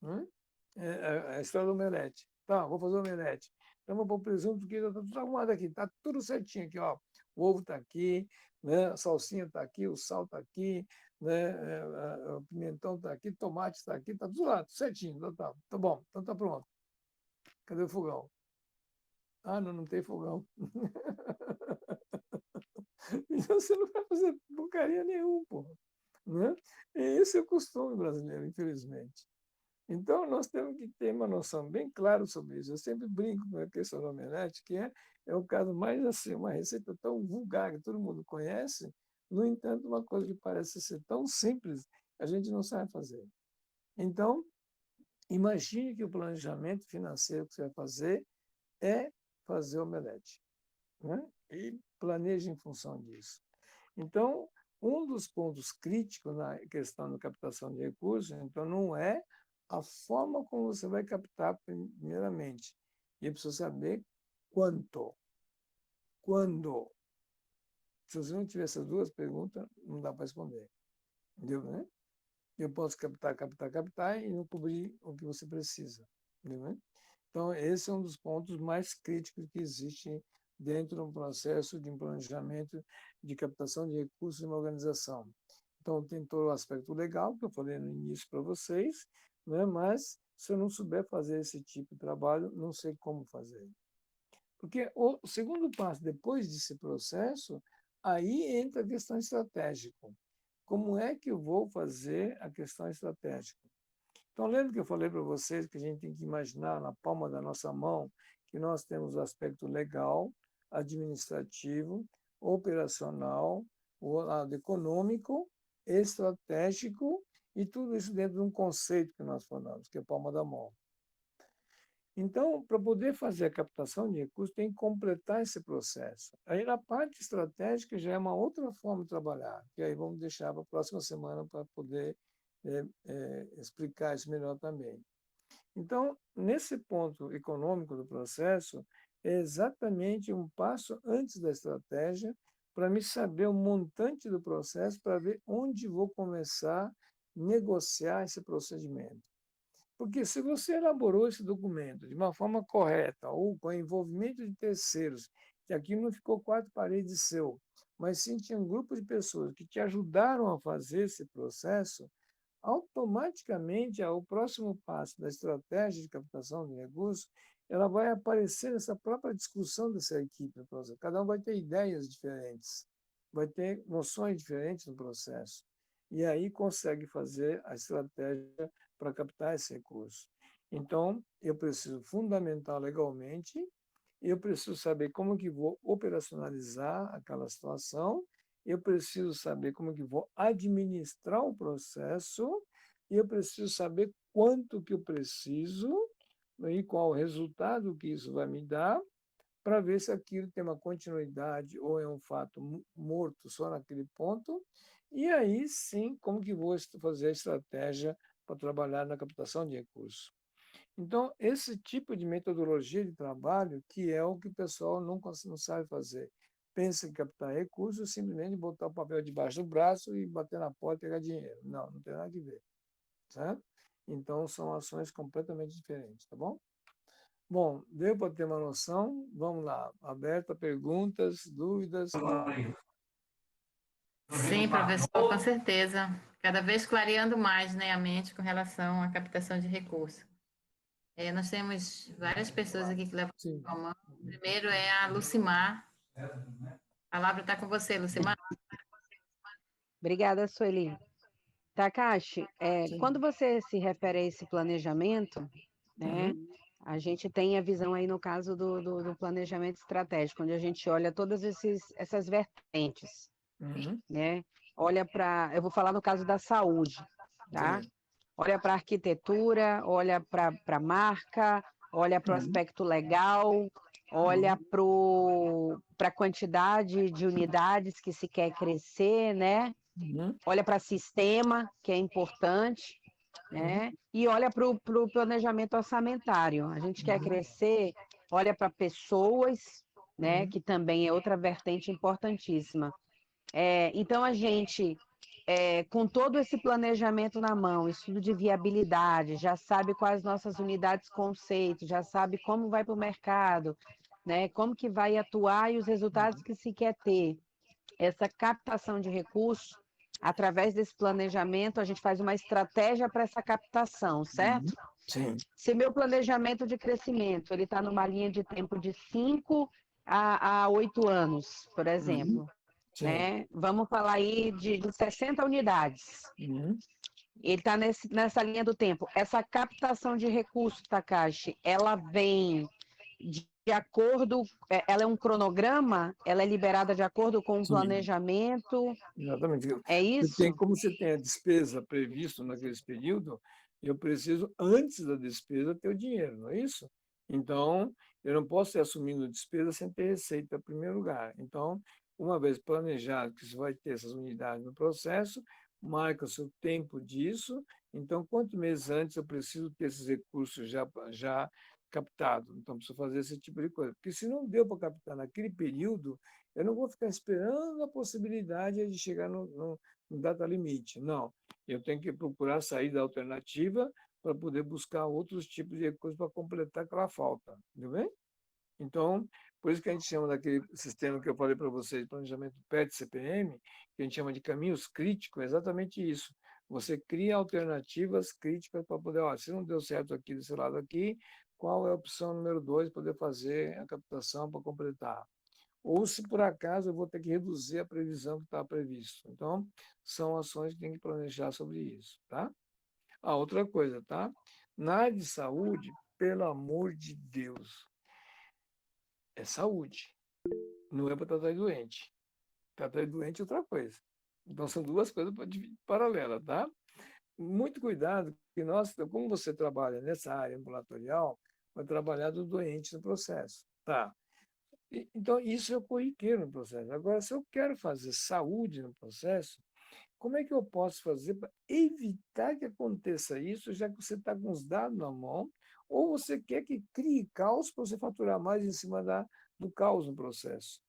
Speaker 2: Né? É a história do omelete. Tá, vou fazer o omelete. Então, vou pôr presunto, que está tudo arrumado aqui. Está tudo certinho aqui. Ó. O ovo está aqui, né? A salsinha está aqui, o sal está aqui, né? O pimentão está aqui, tomate está aqui, está tudo lá, tudo certinho. Então, tá bom, então tá pronto. Cadê o fogão? Ah, não, não tem fogão. Então você não vai fazer porcaria nenhuma, pô. Né? E esse é o costume brasileiro, infelizmente. Então, nós temos que ter uma noção bem clara sobre isso. Eu sempre brinco com a questão do omelete, que é o caso mais assim, uma receita tão vulgar que todo mundo conhece, no entanto, uma coisa que parece ser tão simples, a gente não sabe fazer. Então, imagine que o planejamento financeiro que você vai fazer é fazer omelete. Né? E planeje em função disso. Então, um dos pontos críticos na questão da captação de recursos, então, não é a forma como você vai captar primeiramente. E precisa saber quanto, quando. Se você não tiver essas duas perguntas, não dá para responder. Entendeu, né? Eu posso captar, captar, captar e não cobrir o que você precisa. Entendeu, né? Então, esse é um dos pontos mais críticos que existe dentro do processo de planejamento de captação de recursos de uma organização. Então, tem todo o aspecto legal, que eu falei no início para vocês, né? Mas se eu não souber fazer esse tipo de trabalho, não sei como fazer. Porque o segundo passo, depois desse processo, aí entra a questão estratégica. Como é que eu vou fazer a questão estratégica? Então, lembra que eu falei para vocês que a gente tem que imaginar na palma da nossa mão que nós temos o aspecto legal, administrativo, operacional, o lado econômico, estratégico e tudo isso dentro de um conceito que nós falamos, que é a palma da mão. Então, para poder fazer a captação de recursos, tem que completar esse processo. Aí, na parte estratégica, já é uma outra forma de trabalhar, que aí vamos deixar para a próxima semana para poder explicar isso melhor também. Então, nesse ponto econômico do processo, é exatamente um passo antes da estratégia para me saber o montante do processo, para ver onde vou começar a negociar esse procedimento. Porque se você elaborou esse documento de uma forma correta ou com envolvimento de terceiros, que aqui não ficou quatro paredes seu, mas sim tinha um grupo de pessoas que te ajudaram a fazer esse processo, automaticamente o próximo passo da estratégia de captação de recursos, ela vai aparecer nessa própria discussão dessa equipe. Cada um vai ter ideias diferentes, vai ter noções diferentes no processo. E aí consegue fazer a estratégia para captar esse recurso. Então, eu preciso fundamentar legalmente, eu preciso saber como que vou operacionalizar aquela situação, eu preciso saber como que vou administrar o processo e eu preciso saber quanto que eu preciso e qual o resultado que isso vai me dar para ver se aquilo tem uma continuidade ou é um fato morto só naquele ponto. E aí sim, como que vou fazer a estratégia para trabalhar na captação de recursos. Então, esse tipo de metodologia de trabalho que é o que o pessoal não sabe fazer. Pensa em captar recursos, simplesmente botar o papel debaixo do braço e bater na porta e pegar dinheiro. Não, não tem nada a ver, certo? Então, são ações completamente diferentes, tá bom? Bom, deu para ter uma noção? Vamos lá. Aberta perguntas, dúvidas?
Speaker 1: Sim, professor, com certeza. Cada vez clareando mais, né, a mente com relação à captação de recursos. Nós temos várias pessoas aqui que levam
Speaker 2: Sim.
Speaker 1: a mão. Primeiro é a Lucimar. A palavra está com você, Lucimar.
Speaker 3: Obrigada, Sueli. Takashi, quando
Speaker 2: Sim.
Speaker 3: você se refere a esse planejamento, né,
Speaker 2: Uhum.
Speaker 3: a gente tem a visão aí no caso do planejamento estratégico, onde a gente olha todas essas vertentes,
Speaker 2: Uhum.
Speaker 3: né? Olha para, eu vou falar no caso da saúde, tá?
Speaker 2: Sim.
Speaker 3: Olha para a arquitetura, olha para a marca, olha para o
Speaker 2: Uhum.
Speaker 3: aspecto legal, olha
Speaker 2: Uhum.
Speaker 3: para a quantidade de unidades que se quer crescer, né?
Speaker 2: Uhum.
Speaker 3: Olha para sistema, que é importante,
Speaker 2: Uhum.
Speaker 3: né? E olha para o planejamento orçamentário. A gente quer
Speaker 2: Uhum.
Speaker 3: crescer, olha para pessoas, né?
Speaker 2: Uhum.
Speaker 3: Que também é outra vertente importantíssima. Então, a gente, com todo esse planejamento na mão, estudo de viabilidade, já sabe quais nossas unidades conceitos, já sabe como vai para o mercado, né? Como que vai atuar e os resultados que se quer ter. Essa captação de recursos, através desse planejamento, a gente faz uma estratégia para essa captação,
Speaker 2: Uhum.
Speaker 3: certo?
Speaker 2: Sim.
Speaker 3: Se meu planejamento de crescimento ele está numa linha de tempo de 5 a 8 anos, por
Speaker 2: Uhum.
Speaker 3: exemplo,
Speaker 2: Sim.
Speaker 3: né? Vamos falar aí de 60 unidades.
Speaker 2: Uhum.
Speaker 3: Ele está nessa linha do tempo. Essa captação de recursos, Takashi, ela vem de acordo, ela é um cronograma, ela é liberada de acordo com o
Speaker 2: Sim.
Speaker 3: planejamento,
Speaker 2: Exatamente.
Speaker 3: é isso?
Speaker 2: Como você tem a despesa prevista naquele período, eu preciso, antes da despesa, ter o dinheiro, não é isso? Então, eu não posso ir assumindo despesa sem ter receita em primeiro lugar. Então, uma vez planejado que você vai ter essas unidades no processo, marca o seu tempo disso. Então, quantos meses antes eu preciso ter esses recursos já captados? Então, preciso fazer esse tipo de coisa. Porque se não deu para captar naquele período, eu não vou ficar esperando a possibilidade de chegar no data limite. Não, eu tenho que procurar saída alternativa para poder buscar outros tipos de recursos para completar aquela falta. Entendeu bem? Então, por isso que a gente chama daquele sistema que eu falei para vocês, de planejamento PET-CPM, que a gente chama de caminhos críticos, é exatamente isso. Você cria alternativas críticas para poder, ó, se não deu certo aqui desse lado aqui, qual é a opção número 2, poder fazer a captação para completar. Ou se por acaso eu vou ter que reduzir a previsão que está previsto. Então, são ações que tem que planejar sobre isso, tá? A outra coisa, tá? Na área de saúde, pelo amor de Deus, é saúde. Não é para tratar de doente. Tratar de doente é outra coisa. Então, são duas coisas paralelas, tá? Muito cuidado, que nós, como você trabalha nessa área ambulatorial, vai trabalhar do doente no processo, tá? Então, isso é corriqueiro no processo. Agora, se eu quero fazer saúde no processo, como é que eu posso fazer para evitar que aconteça isso, já que você está com os dados na mão, ou você quer que crie caos para você faturar mais em cima do caos no processo?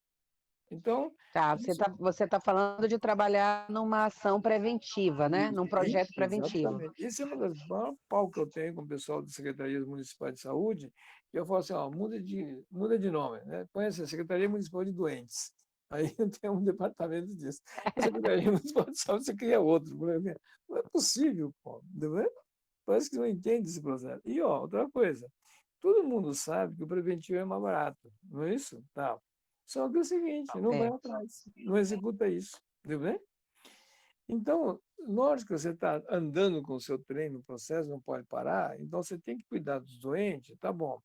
Speaker 2: Então,
Speaker 3: Tá,
Speaker 2: isso,
Speaker 3: você tá falando de trabalhar numa ação preventiva, né? Num projeto preventivo.
Speaker 2: exatamente. Esse é uma das maiores pau que eu tenho com o pessoal das secretarias municipais de saúde, que eu falo assim, ó, muda de nome, né? Põe assim, Secretaria Municipal de Doentes. Aí eu tenho um departamento disso. A Secretaria Municipal de Saúde, você cria outro. Não é possível, pô. Não é? Parece que não entende esse processo. E, ó, outra coisa, todo mundo sabe que o preventivo é mais barato, não é isso? Tá. Só que é o seguinte, não vai
Speaker 3: É.
Speaker 2: atrás, não executa isso, entendeu bem? Então, lógico que você está andando com o seu trem no processo, não pode parar, então você tem que cuidar dos doentes, tá bom.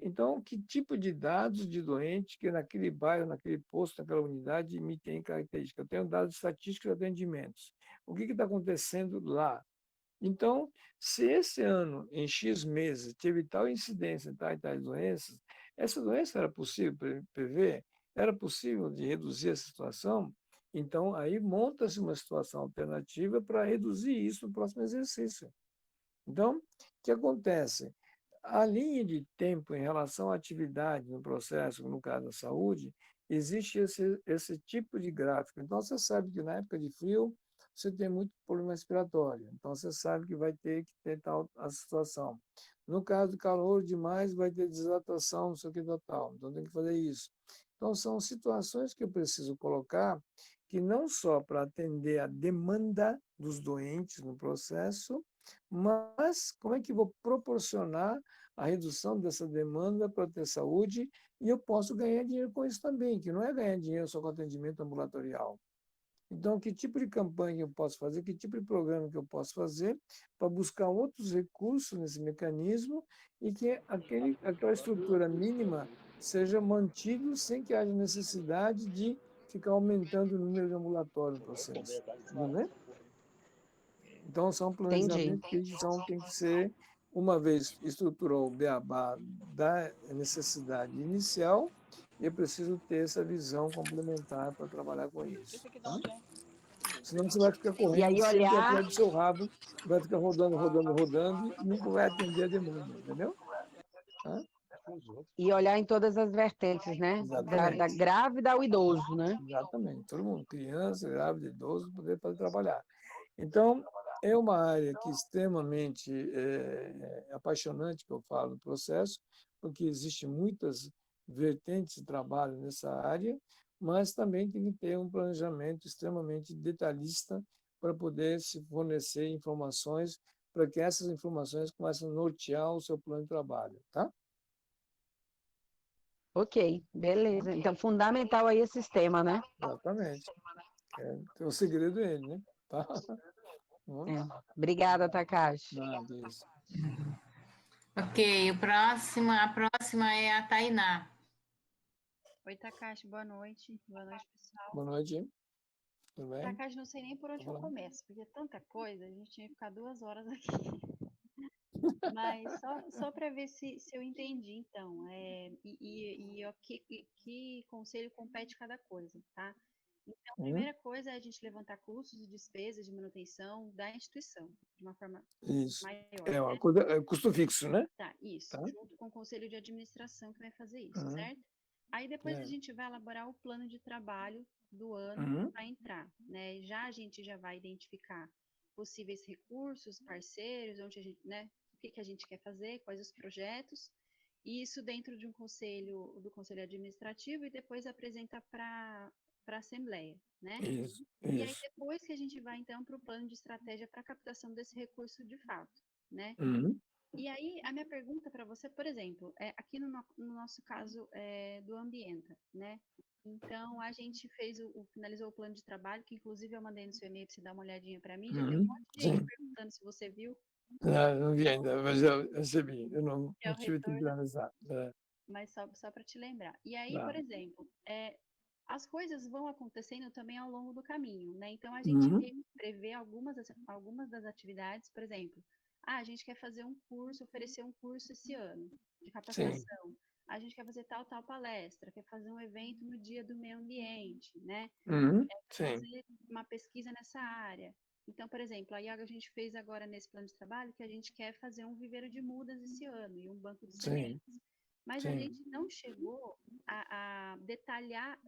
Speaker 2: Então, que tipo de dados de doente que naquele bairro, naquele posto, naquela unidade me tem característica? Eu tenho dados estatísticos de atendimentos. O que está acontecendo lá? Então, se esse ano, em X meses, teve tal incidência de tais doenças, essa doença era possível prever? Era possível de reduzir essa situação? Então, aí monta-se uma situação alternativa para reduzir isso no próximo exercício. Então, o que acontece? A linha de tempo em relação à atividade no processo, no caso da saúde, existe esse tipo de gráfico. Então, você sabe que na época de frio, você tem muito problema respiratório. Então, você sabe que vai ter que ter tal a situação. No caso do calor demais, vai ter desidratação, não sei o que, tal. Então, tem que fazer isso. Então, são situações que eu preciso colocar que não só para atender a demanda dos doentes no processo, mas como é que eu vou proporcionar a redução dessa demanda para ter saúde e eu posso ganhar dinheiro com isso também, que não é ganhar dinheiro só com atendimento ambulatorial. Então, que tipo de campanha eu posso fazer, que tipo de programa que eu posso fazer para buscar outros recursos nesse mecanismo e que aquela estrutura mínima seja mantida sem que haja necessidade de ficar aumentando o número de ambulatórios no processo. Tudo bem? Então, são
Speaker 3: Entendi.
Speaker 2: planejamentos tem que ser, uma vez estruturou o beabá da necessidade inicial, eu preciso ter essa visão complementar para trabalhar com isso. Tá? Senão você vai ficar
Speaker 3: E
Speaker 2: correndo
Speaker 3: aí
Speaker 2: sempre
Speaker 3: olhar,
Speaker 2: atrás do seu rabo, vai ficar rodando, rodando, rodando e nunca vai atender a demanda, entendeu? Tá?
Speaker 3: e olhar em todas as vertentes, né? Da
Speaker 2: Exatamente.
Speaker 3: grávida ao idoso, né?
Speaker 2: Exatamente. Todo mundo, criança, grávida, idoso, poder fazer trabalhar. Então, é uma área que extremamente apaixonante, que eu falo, do processo, porque existem muitas vertentes de trabalho nessa área, mas também tem que ter um planejamento extremamente detalhista para poder se fornecer informações, para que essas informações comecem a nortear o seu plano de trabalho, tá?
Speaker 3: Ok, beleza. Então, fundamental aí esse sistema, né?
Speaker 2: Exatamente. O segredo é ele, né? Tá? Bom,
Speaker 3: É. Obrigada, Takashi.
Speaker 2: nada disso.
Speaker 1: Ok, a próxima é a Tainá.
Speaker 4: Oi, Takashi, boa noite. Boa noite, pessoal.
Speaker 2: Boa noite, tudo bem?
Speaker 4: Takashi, não sei nem por onde eu
Speaker 2: Vamos lá.
Speaker 4: começo, porque é tanta coisa, a gente tinha que ficar 2 horas aqui. Mas só para ver se eu entendi, então, que conselho compete cada coisa, tá? Então, a
Speaker 2: Uhum.
Speaker 4: primeira coisa é a gente levantar custos e despesas de manutenção da instituição, de uma forma
Speaker 2: Isso.
Speaker 4: maior,
Speaker 2: É uma
Speaker 4: né?
Speaker 2: coisa, é custo fixo, né?
Speaker 4: Tá, isso,
Speaker 2: Tá?
Speaker 4: junto com o conselho de administração que vai fazer isso,
Speaker 2: Uhum.
Speaker 4: certo? Aí depois a
Speaker 2: É.
Speaker 4: gente vai elaborar o plano de trabalho do ano
Speaker 2: Uhum.
Speaker 4: para entrar, né? Já a gente já vai identificar possíveis recursos, parceiros, onde a gente, né? O que que a gente quer fazer, quais os projetos, e isso dentro de um conselho, do conselho administrativo e depois apresenta para a assembleia, né?
Speaker 2: Isso,
Speaker 4: E aí
Speaker 2: isso.
Speaker 4: depois que a gente vai então para o plano de estratégia para captação desse recurso de fato, né?
Speaker 2: Uhum.
Speaker 4: E aí, a minha pergunta para você, por exemplo, aqui no nosso caso do Ambienta, né? Então, a gente finalizou o plano de trabalho, que inclusive eu mandei no seu e-mail para você dar uma olhadinha para mim, já tem um
Speaker 2: Uhum,
Speaker 4: monte de gente
Speaker 2: sim.
Speaker 4: perguntando se você viu,
Speaker 2: Não vi ainda, mas eu recebi. Eu
Speaker 4: que é
Speaker 2: não
Speaker 4: o
Speaker 2: tive tempo de
Speaker 4: retorno,
Speaker 2: analisar.
Speaker 4: mas só para te lembrar. E aí, por
Speaker 2: Tá.
Speaker 4: exemplo, as coisas vão acontecendo também ao longo do caminho, né? Então, a gente
Speaker 2: Uhum,
Speaker 4: meio que prevê algumas das atividades, por exemplo, a gente quer fazer um curso, oferecer um curso esse ano de
Speaker 2: sim,
Speaker 4: capacitação. A gente quer fazer tal palestra, quer fazer um evento no Dia do Meio Ambiente, né?
Speaker 2: sim,
Speaker 4: Fazer uma pesquisa nessa área. Então, por exemplo, a gente fez agora nesse plano de trabalho que a gente quer fazer um viveiro de mudas esse ano e um banco de
Speaker 2: sim,
Speaker 4: sementes. Mas a
Speaker 2: sim.
Speaker 4: gente não chegou a detalhar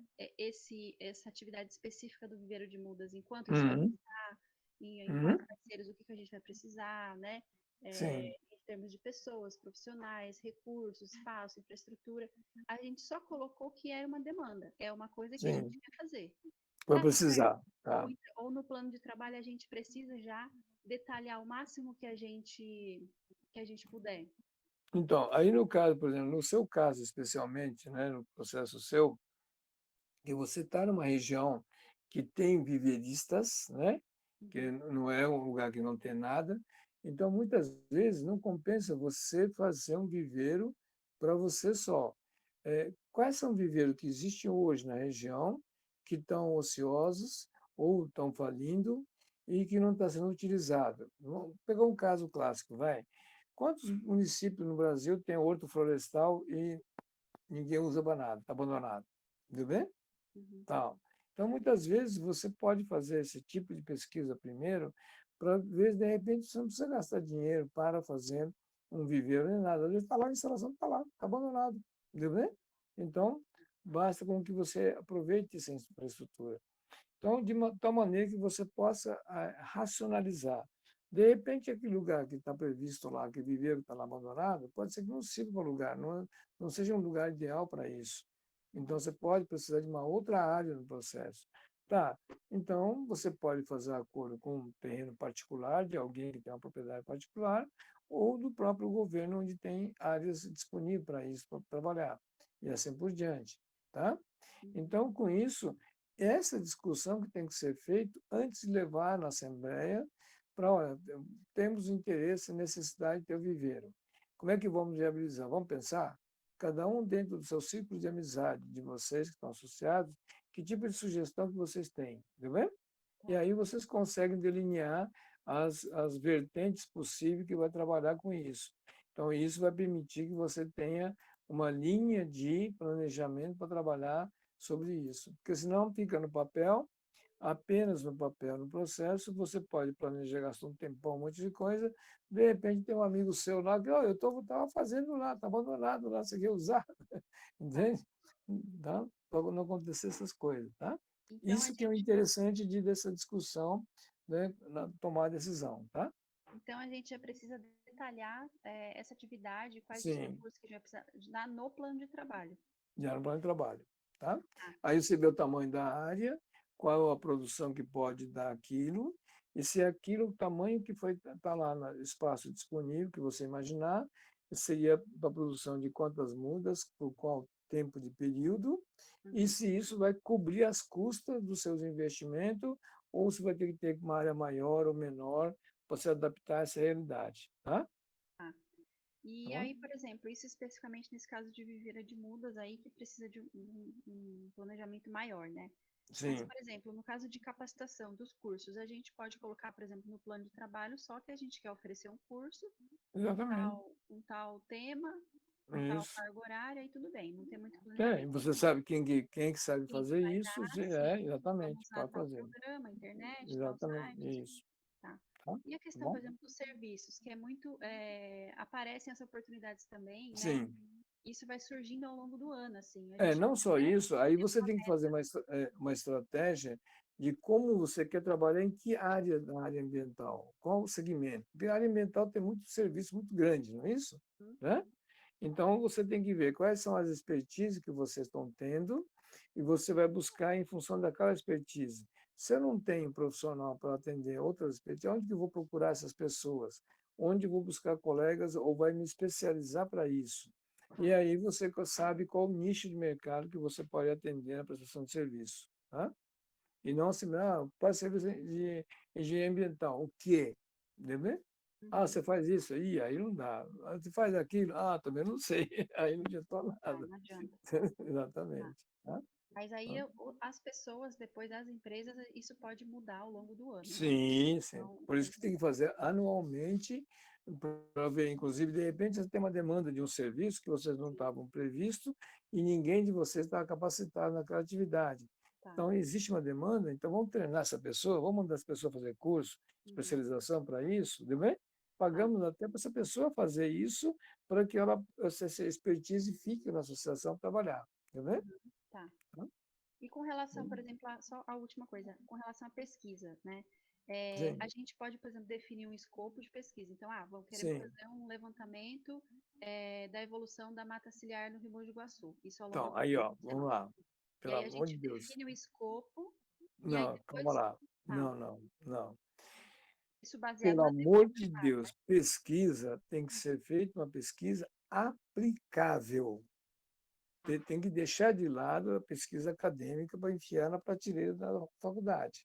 Speaker 4: essa atividade específica do viveiro de mudas, em quanto isso vai
Speaker 2: Uhum,
Speaker 4: custar, em quais
Speaker 2: uhum,
Speaker 4: parceiros, o que a gente vai precisar, né?
Speaker 2: sim,
Speaker 4: Em termos de pessoas, profissionais, recursos, espaço, infraestrutura. A gente só colocou que era uma demanda, é uma coisa que a gente
Speaker 2: sim.
Speaker 4: quer fazer.
Speaker 2: Vai
Speaker 4: Tá certo.
Speaker 2: precisar, tá?
Speaker 4: Ou no plano de trabalho a gente precisa já detalhar o máximo que a gente puder.
Speaker 2: Então, aí no caso, por exemplo, no seu caso especialmente, né, no processo seu, que você está numa região que tem viveristas, né, que
Speaker 4: Uhum,
Speaker 2: não é um lugar que não tem nada, então muitas vezes não compensa você fazer um viveiro para você só. Quais são viveiros que existem hoje na região que estão ociosos ou estão falindo e que não está sendo utilizado? Vamos pegar um caso clássico, vai. Quantos municípios no Brasil tem horto florestal e ninguém usa para nada, está abandonado? Tudo bem?
Speaker 4: uhum,
Speaker 2: Tal. Então, muitas vezes, você pode fazer esse tipo de pesquisa primeiro, para ver, de repente, você não precisa gastar dinheiro para fazer um viveiro nem nada. Às vezes está lá, a instalação está lá, está abandonado. Entendeu bem? Então, basta com que você aproveite essa infraestrutura. Então, de tal maneira que você possa racionalizar. De repente, aquele lugar que está previsto lá, que viveiro está lá abandonado, pode ser que não sirva para o lugar, não seja um lugar ideal para isso. Então, você pode precisar de uma outra área no processo. Tá, então você pode fazer acordo com um terreno particular, de alguém que tem uma propriedade particular, ou do próprio governo, onde tem áreas disponíveis para isso, para trabalhar, e assim por diante. Tá?
Speaker 4: uhum.
Speaker 2: Então, com isso, essa discussão que tem que ser feita antes de levar na Assembleia para, olha, temos interesse e necessidade de ter o viveiro. Como é que vamos viabilizar? Vamos pensar? Cada um dentro do seu ciclo de amizade, de vocês que estão associados, que tipo de sugestão que vocês têm, entendeu bem? E
Speaker 4: Tá.
Speaker 2: aí vocês conseguem delinear as vertentes possíveis que vai trabalhar com isso. Então, isso vai permitir que você tenha uma linha de planejamento para trabalhar sobre isso. Porque senão fica no papel, apenas no papel, no processo, você pode planejar, gastar um tempão, um monte de coisa, de repente tem um amigo seu lá que, oh, eu estava fazendo lá, está abandonado lá, você quer usar,
Speaker 4: Tá.
Speaker 2: entende? Tá? Para não acontecer essas coisas, tá?
Speaker 4: Então a
Speaker 2: Isso que é o
Speaker 4: gente,
Speaker 2: interessante dessa discussão, né, na tomar a decisão, tá?
Speaker 4: então a gente já precisa detalhar essa atividade, quais os
Speaker 2: Sim,
Speaker 4: recursos que a gente vai precisar dar no plano de trabalho.
Speaker 2: já no plano de trabalho, tá?
Speaker 4: Tá.
Speaker 2: Aí você vê o tamanho da área, qual a produção que pode dar aquilo, e se aquilo, o tamanho que foi tá lá no espaço disponível, que você imaginar, seria para a produção de quantas mudas, por qual tempo de período, e
Speaker 4: Uhum.
Speaker 2: se isso vai cobrir as custas dos seus investimentos, ou se vai ter que ter uma área maior ou menor para se adaptar a essa realidade, tá?
Speaker 4: Tá.
Speaker 2: Tá
Speaker 4: E
Speaker 2: bom?
Speaker 4: aí, por exemplo, isso especificamente nesse caso de viveira de mudas aí, que precisa de um planejamento maior, né? Mas,
Speaker 2: Sim,
Speaker 4: por exemplo, no caso de capacitação dos cursos, a gente pode colocar, por exemplo, no plano de trabalho só que a gente quer oferecer um curso,
Speaker 2: exatamente.
Speaker 4: um tal tema, um tal
Speaker 2: Isso.
Speaker 4: carga horária, e tudo bem, não tem muito
Speaker 2: É,
Speaker 4: planejamento.
Speaker 2: você sabe quem é que sabe
Speaker 4: Quem que
Speaker 2: fazer
Speaker 4: vai
Speaker 2: isso,
Speaker 4: dar, sim, vamos
Speaker 2: exatamente,
Speaker 4: usar
Speaker 2: pode
Speaker 4: tal
Speaker 2: fazer.
Speaker 4: programa, internet, tal
Speaker 2: Exatamente,
Speaker 4: site,
Speaker 2: isso.
Speaker 4: tá?
Speaker 2: Tá? Tá
Speaker 4: E a questão, por
Speaker 2: bom?
Speaker 4: exemplo, dos serviços, que é muito, aparecem as oportunidades também, né?
Speaker 2: Sim.
Speaker 4: Isso vai surgindo ao longo do ano, assim. A gente não
Speaker 2: Não só
Speaker 4: quer
Speaker 2: isso, aí
Speaker 4: ter
Speaker 2: você
Speaker 4: uma
Speaker 2: tem que fazer uma estratégia de como você quer trabalhar em que área da área ambiental, qual o segmento. Porque a área ambiental tem muito serviço muito grande, não é isso?
Speaker 4: meta.
Speaker 2: Né? Então, você tem que ver quais são as expertises que vocês estão tendo e você vai buscar em função daquela expertise. Se eu não tenho um profissional para atender outras expertises, onde que eu vou procurar essas pessoas? onde eu vou buscar colegas ou vai me especializar para isso. E aí você sabe qual o nicho de mercado que você pode atender na prestação de serviço, tá? E não assim, faz serviço de engenharia ambiental, o quê? Entendeu?
Speaker 4: Uhum.
Speaker 2: Você faz isso aí não dá. Você faz aquilo, também não sei. Aí não adiantou nada.
Speaker 4: Não adianta. Tá.
Speaker 2: Exatamente. Tá?
Speaker 4: Mas aí
Speaker 2: Então,
Speaker 4: as pessoas, depois das empresas, isso pode mudar ao longo do ano, né?
Speaker 2: sim, sim.
Speaker 4: Então,
Speaker 2: Por isso que tem que fazer anualmente, para ver, inclusive, de repente, você tem uma demanda de um serviço que vocês não estavam previsto e ninguém de vocês está capacitado naquela atividade.
Speaker 4: tá.
Speaker 2: Então, existe uma demanda, então vamos treinar essa pessoa, vamos mandar essa pessoa fazer curso,
Speaker 4: Uhum.
Speaker 2: especialização para isso, de bem?
Speaker 4: Tá.
Speaker 2: Pagamos até para essa pessoa fazer isso, para que essa expertise fique na associação trabalhar, tá bem?
Speaker 4: Uhum. Tá. E com relação, por exemplo, só a última coisa, com relação à pesquisa, né? A
Speaker 2: Sim,
Speaker 4: gente pode, por exemplo, definir um escopo de pesquisa. Então, queremos
Speaker 2: sim.
Speaker 4: fazer um levantamento da evolução da mata ciliar no Rio Mogi Guaçu. Isso ao longo
Speaker 2: Então,
Speaker 4: do
Speaker 2: aí,
Speaker 4: ano,
Speaker 2: ó,
Speaker 4: sei
Speaker 2: vamos
Speaker 4: lá.
Speaker 2: lá.
Speaker 4: E
Speaker 2: Pelo
Speaker 4: aí a
Speaker 2: amor de
Speaker 4: gente
Speaker 2: Deus.
Speaker 4: define o escopo e aí
Speaker 2: Não, calma
Speaker 4: depois,
Speaker 2: lá.
Speaker 4: tá,
Speaker 2: Não, não, não.
Speaker 4: isso baseado
Speaker 2: Pelo
Speaker 4: na
Speaker 2: amor
Speaker 4: demanda,
Speaker 2: de
Speaker 4: claro, né?
Speaker 2: Deus, pesquisa tem que ser feita uma pesquisa aplicável. Tem que deixar de lado a pesquisa acadêmica para enfiar na prateleira da faculdade.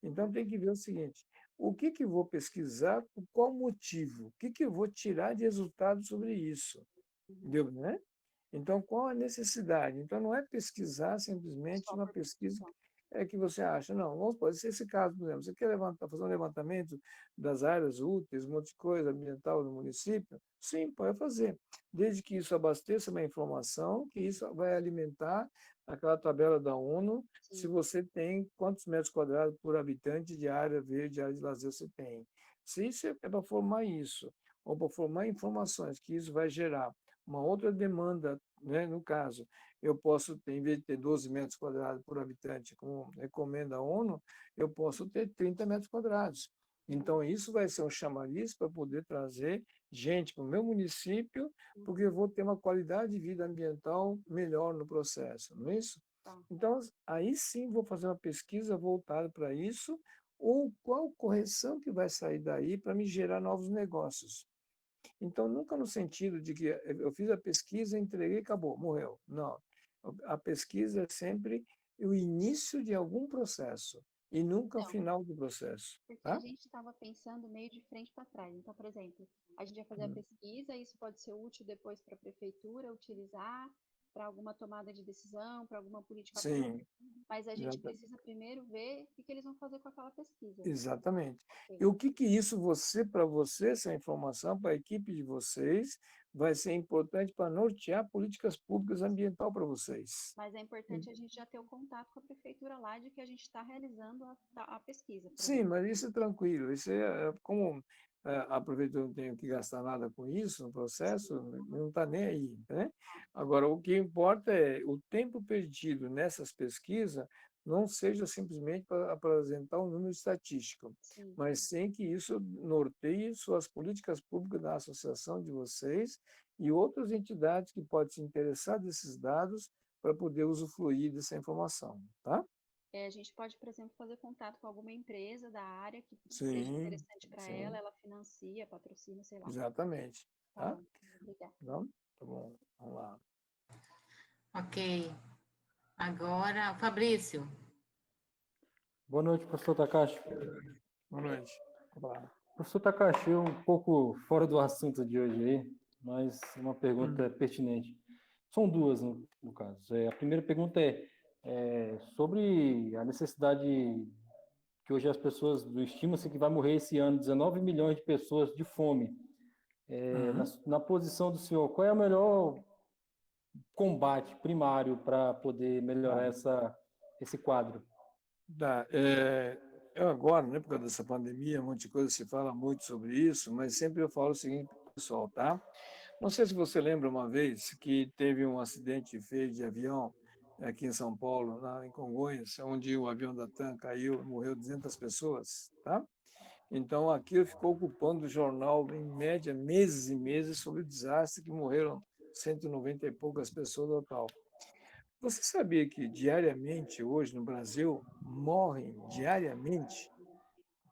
Speaker 2: Então tem que ver o seguinte: o que que eu vou pesquisar, por qual motivo? O que que eu vou tirar de resultado sobre isso?
Speaker 4: Uhum.
Speaker 2: Entendeu, né? Então, qual a necessidade? Então, não é pesquisar simplesmente
Speaker 4: Só
Speaker 2: uma
Speaker 4: por
Speaker 2: pesquisa
Speaker 4: pesquisar.
Speaker 2: que você acha. Não, vamos supor, se esse caso, por exemplo, você quer fazer um levantamento das áreas úteis, um monte de coisa ambiental do município, sim, pode fazer. Desde que isso abasteça uma informação, que isso vai alimentar aquela tabela da ONU, se
Speaker 4: Sim.
Speaker 2: você tem quantos metros quadrados por habitante de área verde, área de lazer você tem. Se isso é para formar isso, ou para formar informações que isso vai gerar uma outra demanda, né? No caso, eu posso ter, em vez de ter 12 metros quadrados por habitante, como recomenda a ONU, eu posso ter 30 metros quadrados.
Speaker 4: Uhum.
Speaker 2: Então, isso vai ser um chamariz para poder trazer gente para o meu município, porque eu
Speaker 4: Uhum.
Speaker 2: vou ter uma qualidade de vida ambiental melhor no processo, não é isso?
Speaker 4: Tá.
Speaker 2: Então, aí sim vou fazer uma pesquisa voltada para isso, ou qual correção que vai sair daí para me gerar novos negócios. Então, nunca no sentido de que eu fiz a pesquisa, entreguei, acabou, morreu. Não. A pesquisa é sempre o início de algum processo e nunca o
Speaker 4: Então,
Speaker 2: final do processo,
Speaker 4: porque a
Speaker 2: tá?
Speaker 4: gente estava pensando meio de frente para trás. Então, por exemplo, a gente vai fazer a pesquisa, isso pode ser útil depois para a prefeitura utilizar para alguma tomada de decisão, para alguma política pública,
Speaker 2: Sim,
Speaker 4: mas a gente
Speaker 2: exata-
Speaker 4: precisa primeiro ver o que eles vão fazer com aquela pesquisa.
Speaker 2: exatamente. E
Speaker 4: Ok.
Speaker 2: o que que isso para você, essa informação, para a equipe de vocês, vai ser importante para nortear políticas públicas ambiental para vocês.
Speaker 4: Mas é importante a gente já ter o contato com a prefeitura lá de que a gente está realizando a pesquisa, por
Speaker 2: Sim,
Speaker 4: exemplo.
Speaker 2: mas isso é tranquilo. Isso como a prefeitura não tem que gastar nada com isso no processo, não está nem aí, né? Agora, o que importa é o tempo perdido nessas pesquisas não seja simplesmente para apresentar um número estatístico,
Speaker 4: Sim.
Speaker 2: mas sim que isso norteie suas políticas públicas da associação de vocês e outras entidades que podem se interessar desses dados para poder usufruir dessa informação, tá?
Speaker 4: A gente pode, por exemplo, fazer contato com alguma empresa da área que seja
Speaker 2: Sim,
Speaker 4: interessante para ela,
Speaker 2: sim.
Speaker 4: ela financia, patrocina, sei lá.
Speaker 2: Exatamente.
Speaker 4: Tá
Speaker 2: Tá?
Speaker 4: bom, obrigada.
Speaker 2: Não? Tá bom. Vamos lá.
Speaker 1: Ok. Agora, o Fabrício.
Speaker 5: Boa noite, professor Takashi.
Speaker 2: Boa noite. Vamos lá.
Speaker 5: Professor Takashi, um pouco fora do assunto de hoje aí, mas uma pergunta pertinente. São duas, no caso. A primeira pergunta é sobre a necessidade que hoje as pessoas, estima-se que vai morrer esse ano 19 milhões de pessoas de fome.
Speaker 2: Uhum.
Speaker 5: Na posição do senhor, qual é o melhor combate primário para poder
Speaker 2: Tá.
Speaker 5: melhorar esse quadro?
Speaker 2: Tá. Eu agora, né, por causa dessa pandemia, um monte de coisa se fala muito sobre isso, mas sempre eu falo o seguinte, pessoal, tá? Não sei se você lembra uma vez que teve um acidente feio de avião aqui em São Paulo, lá em Congonhas, onde o avião da TAM caiu e morreu 200 pessoas, tá? Então, aquilo ficou ocupando o jornal, em média, meses e meses, sobre o desastre que morreram 190 e poucas pessoas no total. Você sabia que diariamente, hoje no Brasil, morrem diariamente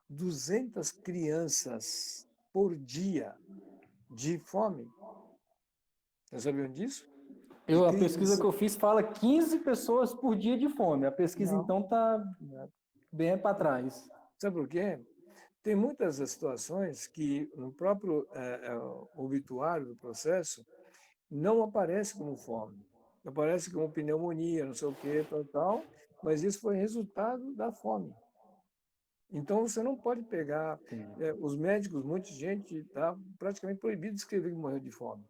Speaker 2: 200 crianças por dia de fome. Vocês sabiam disso?
Speaker 5: A pesquisa que eu fiz fala 15 pessoas por dia de fome. A pesquisa,
Speaker 2: Não.
Speaker 5: então, está bem para trás.
Speaker 2: Sabe por quê? Tem muitas situações que no próprio obituário do processo não aparece como fome. Aparece como pneumonia, não sei o quê, tal, mas isso foi resultado da fome. Então, você não pode pegar... os médicos, muita gente está praticamente proibido de escrever que morreu de fome.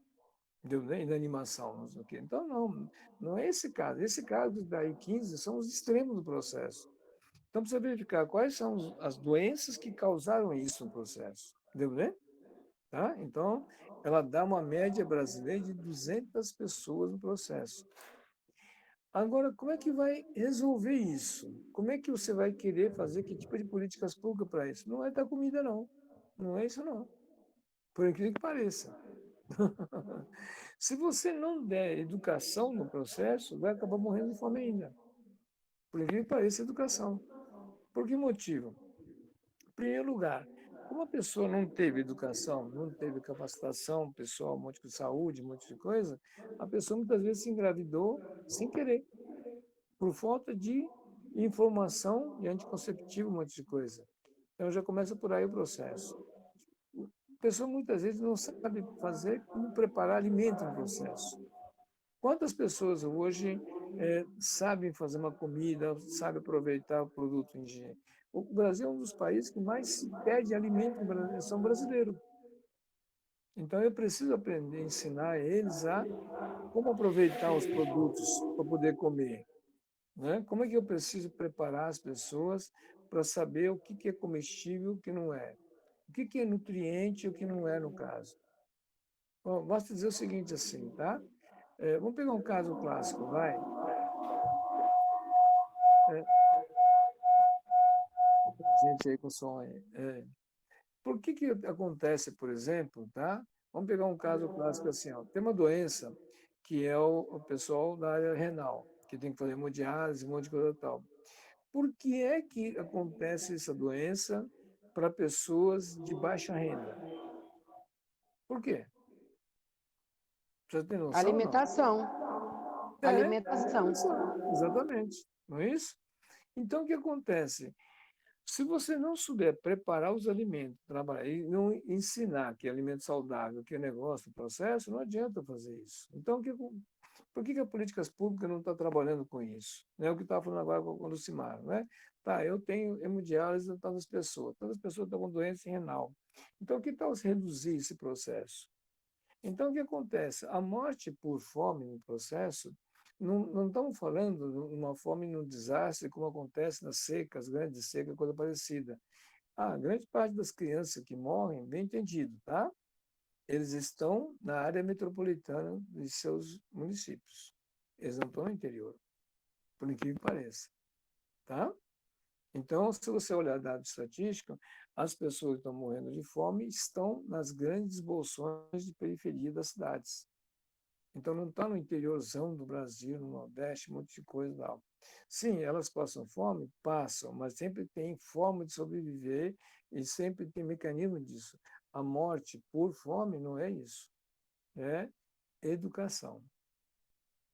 Speaker 2: Entendeu? Inanimação, não sei o quê. Então, não é esse caso. Esse caso daí 15 são os extremos do processo. Então, precisa verificar quais são as doenças que causaram isso no processo. Entendeu? Tá? Então, ela dá uma média brasileira de 200 pessoas no processo. Agora, como é que vai resolver isso? Como é que você vai querer fazer que tipo de políticas públicas para isso? Não é dar comida, não. Não é isso, não. Por incrível que pareça. Se você não der educação no processo, vai acabar morrendo de fome ainda. Por incrível que pareça, educação. Por que motivo? Em primeiro lugar, como a pessoa não teve educação, não teve capacitação pessoal, um monte de saúde, um monte de coisa, a pessoa muitas vezes se engravidou sem querer, por falta de informação e anticonceptivo, um monte de coisa. Então já começa por aí o processo. A pessoa muitas vezes não sabe fazer como preparar alimento no processo. Quantas pessoas hoje sabem fazer uma comida, sabem aproveitar o produto em si? O Brasil é um dos países que mais se perde alimento são brasileiros. Então, eu preciso aprender a ensinar eles a como aproveitar os produtos para poder comer. Né? Como é que eu preciso preparar as pessoas para saber o que é comestível e o que não é? O que é nutriente e o que não é, no caso? Bom, basta dizer o seguinte assim, tá? Vamos pegar um caso clássico, vai. É, gente aí com som aí. Por que acontece, por exemplo, tá? Vamos pegar um caso clássico assim, ó. Tem uma doença que é o pessoal da área renal, que tem que fazer hemodiálise, um monte de coisa tal. Por que é que acontece essa doença para pessoas de baixa renda? Por quê? Você tem noção ou não?
Speaker 3: Alimentação. Alimentação.
Speaker 2: Alimentação, exatamente. Não é isso? Então, o que acontece? Se você não souber preparar os alimentos, trabalhar e não ensinar que é alimento saudável, que é negócio, processo, não adianta fazer isso. Então, por que as políticas públicas não estão trabalhando com isso? É o que estava falando agora com o Lucimar, né? Tá, eu tenho hemodiálise em todas as pessoas estão com doença renal. Então, que tal se reduzir esse processo? Então, o que acontece? A morte por fome no processo, não estamos falando de uma fome no desastre, como acontece nas secas, grandes secas, coisa parecida. A grande parte das crianças que morrem, bem entendido, tá? Eles estão na área metropolitana de seus municípios. Eles não estão no interior, por incrível que pareça, tá? Então, se você olhar dados estatísticos, as pessoas que estão morrendo de fome estão nas grandes bolsões de periferia das cidades. Então, não está no interiorzão do Brasil, no Nordeste, um monte de coisa lá. Sim, elas passam fome? Passam, mas sempre tem forma de sobreviver e sempre tem mecanismo disso. A morte por fome não é isso, é educação.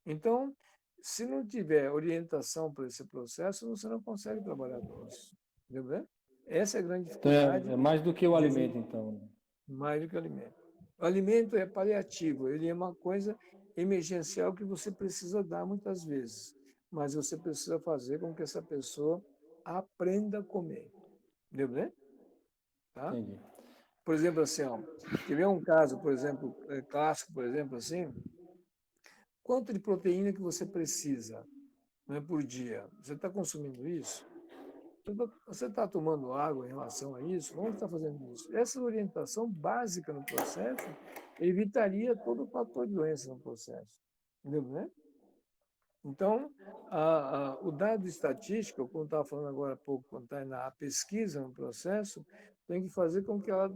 Speaker 2: Então, se não tiver orientação para esse processo, você não consegue trabalhar com isso. Entendeu? Essa é a grande
Speaker 5: Então,
Speaker 2: dificuldade.
Speaker 5: é mais do que o alimento, então.
Speaker 2: Mais do que alimento. O alimento é paliativo, ele é uma coisa emergencial que você precisa dar muitas vezes, mas você precisa fazer com que essa pessoa aprenda a comer. Entendeu? Tá?
Speaker 5: Entendi.
Speaker 2: Por exemplo, assim, ó, quer ver um caso, por exemplo, clássico, por exemplo, assim, quanto de proteína que você precisa, né, por dia? Você está consumindo isso? Você está tomando água em relação a isso? Onde está fazendo isso? Essa orientação básica no processo evitaria todo o fator de doença no processo. Entendeu, né? Então, o dado estatístico, como estava falando agora há pouco, quando está na pesquisa no processo, tem que fazer com que ela,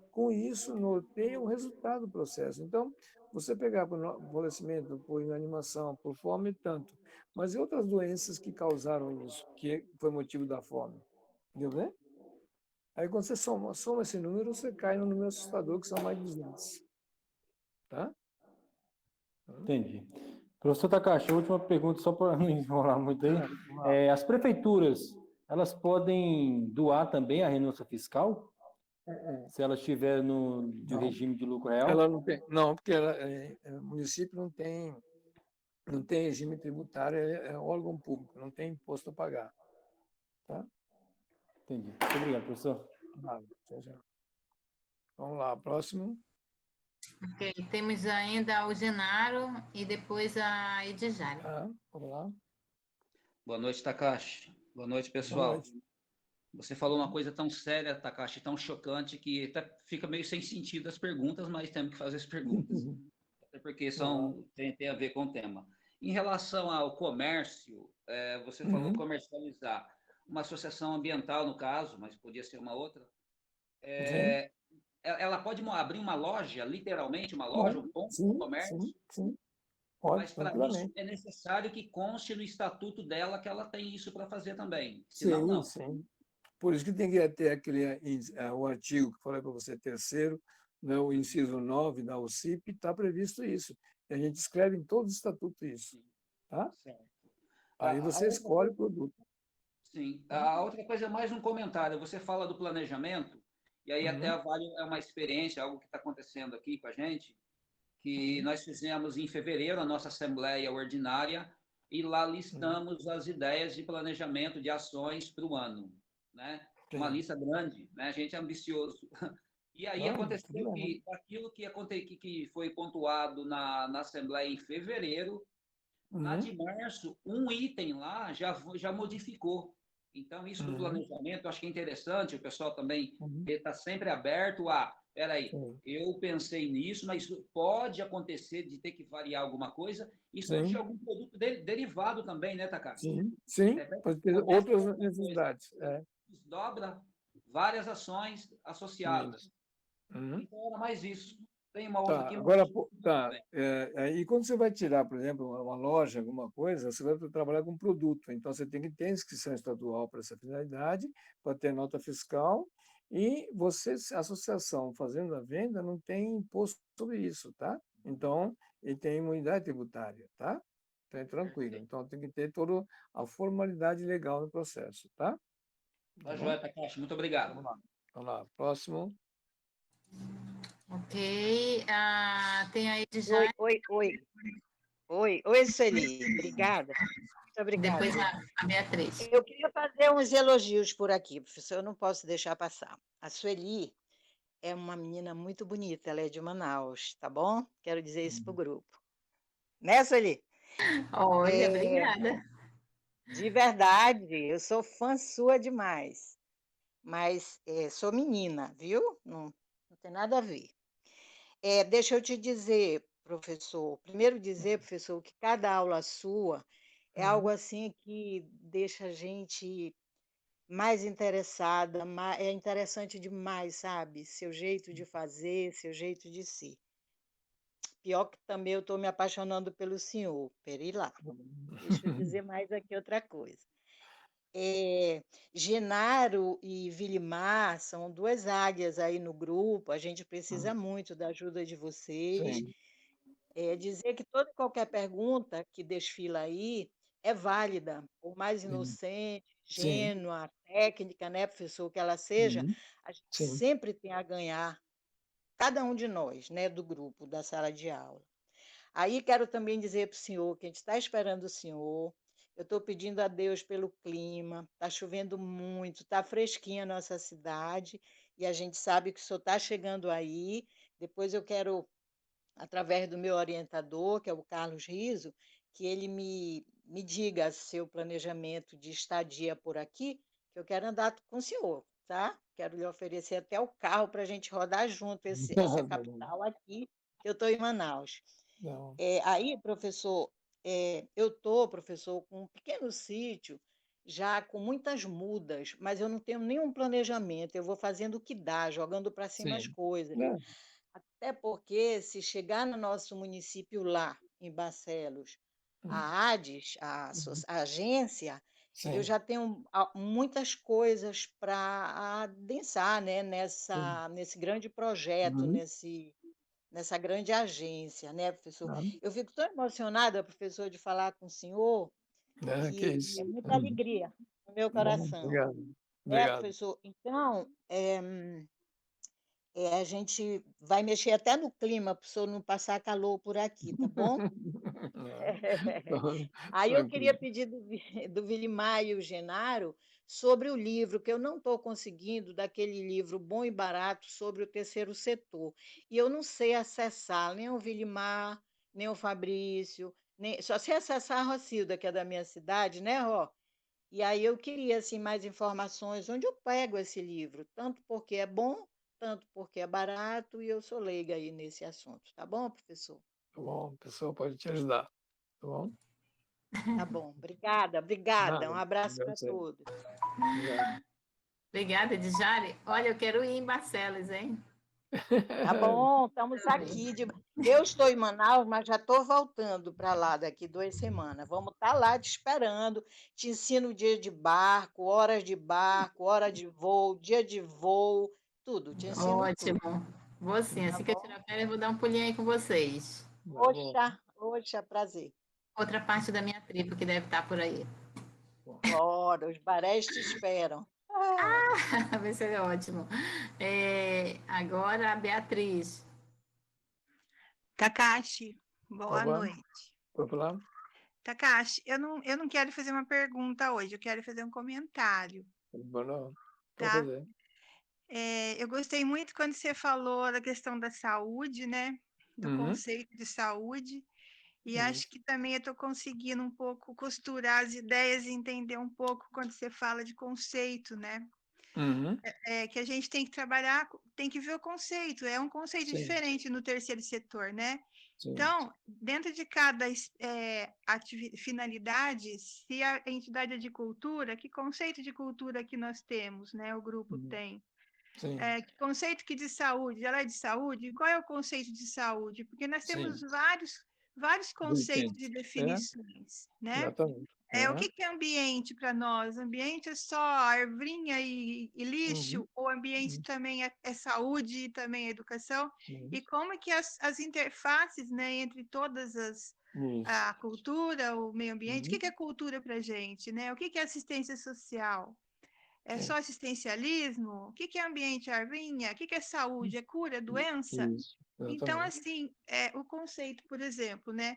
Speaker 2: com isso, norteie o resultado do processo. Então, você pegar por falecimento, por inanimação, por fome, tanto. Mas e outras doenças que causaram isso, que foi motivo da fome? Entendeu, né? Aí, quando você soma esse número, você cai no número assustador, que são mais de 200. Tá?
Speaker 5: Entendi. Professor Takashi, a última pergunta, só para não enrolar muito aí.
Speaker 2: Vamos lá.
Speaker 5: As prefeituras, elas podem doar também a renúncia fiscal, se elas estiverem de
Speaker 2: Não.
Speaker 5: regime de lucro real?
Speaker 2: Ela não tem, não, porque o município não tem regime tributário, é órgão público, não tem imposto a pagar. Tá?
Speaker 5: Entendi. Muito obrigado, professor.
Speaker 2: Já. Vamos lá, próximo.
Speaker 1: Ok, temos ainda o Genaro e depois a Edjane.
Speaker 2: Vamos lá.
Speaker 6: Boa noite, Takashi. Boa noite,
Speaker 2: Boa
Speaker 6: pessoal.
Speaker 2: noite.
Speaker 6: Você falou uma coisa tão séria, Takashi, tão chocante, que até fica meio sem sentido as perguntas, mas temos que fazer as perguntas. Até porque tem a ver com o tema. Em relação ao comércio, você falou comercializar. Uma associação ambiental, no caso, mas podia ser uma outra. Ela pode abrir uma loja, literalmente uma loja, um ponto de comércio?
Speaker 2: Sim. Pode,
Speaker 6: Mas para isso é necessário que conste no estatuto dela que ela tem isso para fazer também. Senão, não.
Speaker 2: Sim. Por isso que tem que ter o artigo que falei para você, terceiro, né, o inciso 9 da UCIP, está previsto isso. E a gente escreve em todo o estatuto isso. Tá?
Speaker 6: Certo.
Speaker 2: Aí você escolhe o produto.
Speaker 6: Sim. A outra coisa é mais um comentário. Você fala do planejamento, e aí até a Vale é uma experiência, algo que está acontecendo aqui com a gente, que nós fizemos em fevereiro a nossa assembleia ordinária, e lá listamos as ideias de planejamento de ações para o ano. Né? Uma lista grande, né? A gente é ambicioso. E aí aconteceu que aquilo que foi pontuado na Assembleia em fevereiro, na de março, um item lá já modificou. Então, isso do planejamento, eu acho que é interessante, o pessoal também está sempre aberto peraí, eu pensei nisso, mas pode acontecer de ter que variar alguma coisa e surgir algum produto derivado também, né, Takashi?
Speaker 2: Sim, pode ter outras necessidades.
Speaker 6: Desdobra várias ações associadas. Então, era mais isso. Tem uma outra aqui.
Speaker 2: Agora, e quando você vai tirar, por exemplo, uma loja, alguma coisa, você vai trabalhar com produto. Então, você tem que ter inscrição estadual para essa finalidade, para ter nota fiscal, e você, a associação fazendo a venda, não tem imposto sobre isso, tá? Então, ele tem imunidade tributária, tá? Então, é tranquilo. Então, tem que ter toda a formalidade legal no processo, tá?
Speaker 6: Tá joia, Takashi. Muito obrigado.
Speaker 2: Vamos lá. Próximo.
Speaker 1: Ok. Tem a Edjane.
Speaker 7: Oi, Sueli. Obrigada. Muito obrigada.
Speaker 1: Depois a Beatriz.
Speaker 7: Eu queria fazer uns elogios por aqui, professor. Eu não posso deixar passar. A Sueli é uma menina muito bonita. Ela é de Manaus, tá bom? Quero dizer isso para o grupo. Né, Sueli?
Speaker 1: Olha, obrigada.
Speaker 7: De verdade, eu sou fã sua demais. Mas sou menina, viu? Não tem nada a ver. Deixa eu te dizer, professor. Primeiro dizer, professor, que cada aula sua é algo assim que deixa a gente mais interessada, é interessante demais, sabe? Seu jeito de fazer, seu jeito de ser. Pior que também eu estou me apaixonando pelo senhor. Peraí lá. Deixa eu dizer mais aqui outra coisa. Genaro e Vilimar são duas águias aí no grupo, a gente precisa muito da ajuda de vocês. Dizer que toda e qualquer pergunta que desfila aí é válida, por mais inocente, ingênua, técnica, né, professor, que ela seja, a gente sempre tem a ganhar, cada um de nós, né, do grupo, da sala de aula. Aí quero também dizer para o senhor que a gente está esperando o senhor. Eu estou pedindo a Deus pelo clima, está chovendo muito, está fresquinha a nossa cidade, e a gente sabe que o senhor está chegando aí. Depois eu quero, através do meu orientador, que é o Carlos Riso, que ele me diga seu planejamento de estadia por aqui, que eu quero andar com o senhor, tá? Quero lhe oferecer até o carro para a gente rodar junto essa capital aqui, que eu estou em Manaus. Aí, professor, eu estou, professor, com um pequeno sítio, já com muitas mudas, mas eu não tenho nenhum planejamento, eu vou fazendo o que dá, jogando para cima as coisas. Até porque, se chegar no nosso município lá, em Barcelos, a ADES, a agência, eu
Speaker 2: Sim.
Speaker 7: já tenho muitas coisas para adensar, né,
Speaker 2: Sim.
Speaker 7: nesse grande projeto,
Speaker 2: Uhum.
Speaker 7: nessa grande agência, né, professor?
Speaker 2: Tá.
Speaker 7: Eu fico tão emocionada, professor, de falar com o senhor,
Speaker 2: Que
Speaker 7: que é
Speaker 2: isso.
Speaker 7: muita alegria no meu
Speaker 2: Bom,
Speaker 7: coração.
Speaker 2: obrigado.
Speaker 7: É,
Speaker 2: Obrigado.
Speaker 7: professor. Então, a gente vai mexer até no clima, para o senhor não passar calor por aqui, tá bom?
Speaker 2: Não,
Speaker 7: Aí eu queria
Speaker 2: tranquilo.
Speaker 7: pedir do Vilimar e o Genaro sobre o livro, que eu não estou conseguindo, daquele livro bom e barato sobre o terceiro setor. E eu não sei acessar, nem o Vilimar, nem o Fabrício, só sei acessar a Rocilda, que é da minha cidade, né, Ró? E aí eu queria assim, mais informações, onde eu pego esse livro, tanto porque é bom, tanto porque é barato, e eu sou leiga aí nesse assunto. Tá bom, professor?
Speaker 2: Tá bom, a pessoa pode te ajudar. Tá bom?
Speaker 7: Tá bom. Obrigada, obrigada.
Speaker 2: Nada.
Speaker 7: Um abraço
Speaker 2: Eu
Speaker 7: para
Speaker 2: sei.
Speaker 7: todos.
Speaker 2: Obrigado.
Speaker 1: Obrigada, Edjare. Olha, eu quero ir em Barcelos, hein?
Speaker 7: Tá bom, estamos
Speaker 1: Também.
Speaker 7: aqui. Eu estou em Manaus, mas já estou voltando para lá daqui 2 semanas. Vamos estar lá te esperando. Te ensino dia de barco, hora de voo, dia de voo, tudo. Te ensino tudo.
Speaker 1: Ótimo. Vou sim.
Speaker 7: Tá
Speaker 1: Assim que eu
Speaker 7: bom?
Speaker 1: tirar férias, eu vou dar um pulinho aí com vocês.
Speaker 2: Tá bom.
Speaker 7: Oxa, oxa, prazer.
Speaker 1: Outra parte da minha tribo que deve estar por aí.
Speaker 7: Ora, os barés te esperam. Ah,
Speaker 1: Vai ser ótimo. Agora, a Beatriz.
Speaker 8: Takashi, boa
Speaker 2: Opa,
Speaker 8: noite.
Speaker 2: foi pra lá?
Speaker 8: Takashi, eu não quero fazer uma pergunta hoje, eu quero fazer um comentário,
Speaker 2: Bom, não. Pode
Speaker 8: tá?
Speaker 2: fazer.
Speaker 8: Eu gostei muito quando você falou da questão da saúde, né? Do
Speaker 2: Uhum.
Speaker 8: conceito de saúde, e acho
Speaker 2: Isso.
Speaker 8: que também eu estou conseguindo um pouco costurar as ideias e entender um pouco quando você fala de conceito, né?
Speaker 2: Uhum.
Speaker 8: Que a gente tem que trabalhar, tem que ver o conceito, é um conceito
Speaker 2: Sim,
Speaker 8: diferente no terceiro setor, né?
Speaker 2: sim.
Speaker 8: Então, dentro de cada finalidade, se a entidade é de cultura, que conceito de cultura que nós temos, né? O grupo
Speaker 2: Uhum.
Speaker 8: tem.
Speaker 2: Sim,
Speaker 8: Que conceito que de saúde? Ela é de saúde? Qual é o conceito de saúde? Porque nós temos
Speaker 2: sim.
Speaker 8: vários conceitos de
Speaker 2: Vertentes.
Speaker 8: definições, né?
Speaker 2: Exatamente.
Speaker 8: O que é ambiente para nós? Ambiente é só arvrinha e lixo?
Speaker 2: Uhum.
Speaker 8: Ou ambiente também é saúde e também é educação?
Speaker 2: Sim.
Speaker 8: E como é que as interfaces, né, entre todas
Speaker 2: Isso.
Speaker 8: a cultura, o meio ambiente, o
Speaker 2: Uhum.
Speaker 8: que é cultura para a gente? Né? O que é assistência social? É
Speaker 2: Sim.
Speaker 8: só assistencialismo? O que é ambiente arvinha? O que é saúde? É cura, doença?
Speaker 2: Isso.
Speaker 8: Então,
Speaker 2: Exatamente.
Speaker 8: assim, o conceito, por exemplo, né,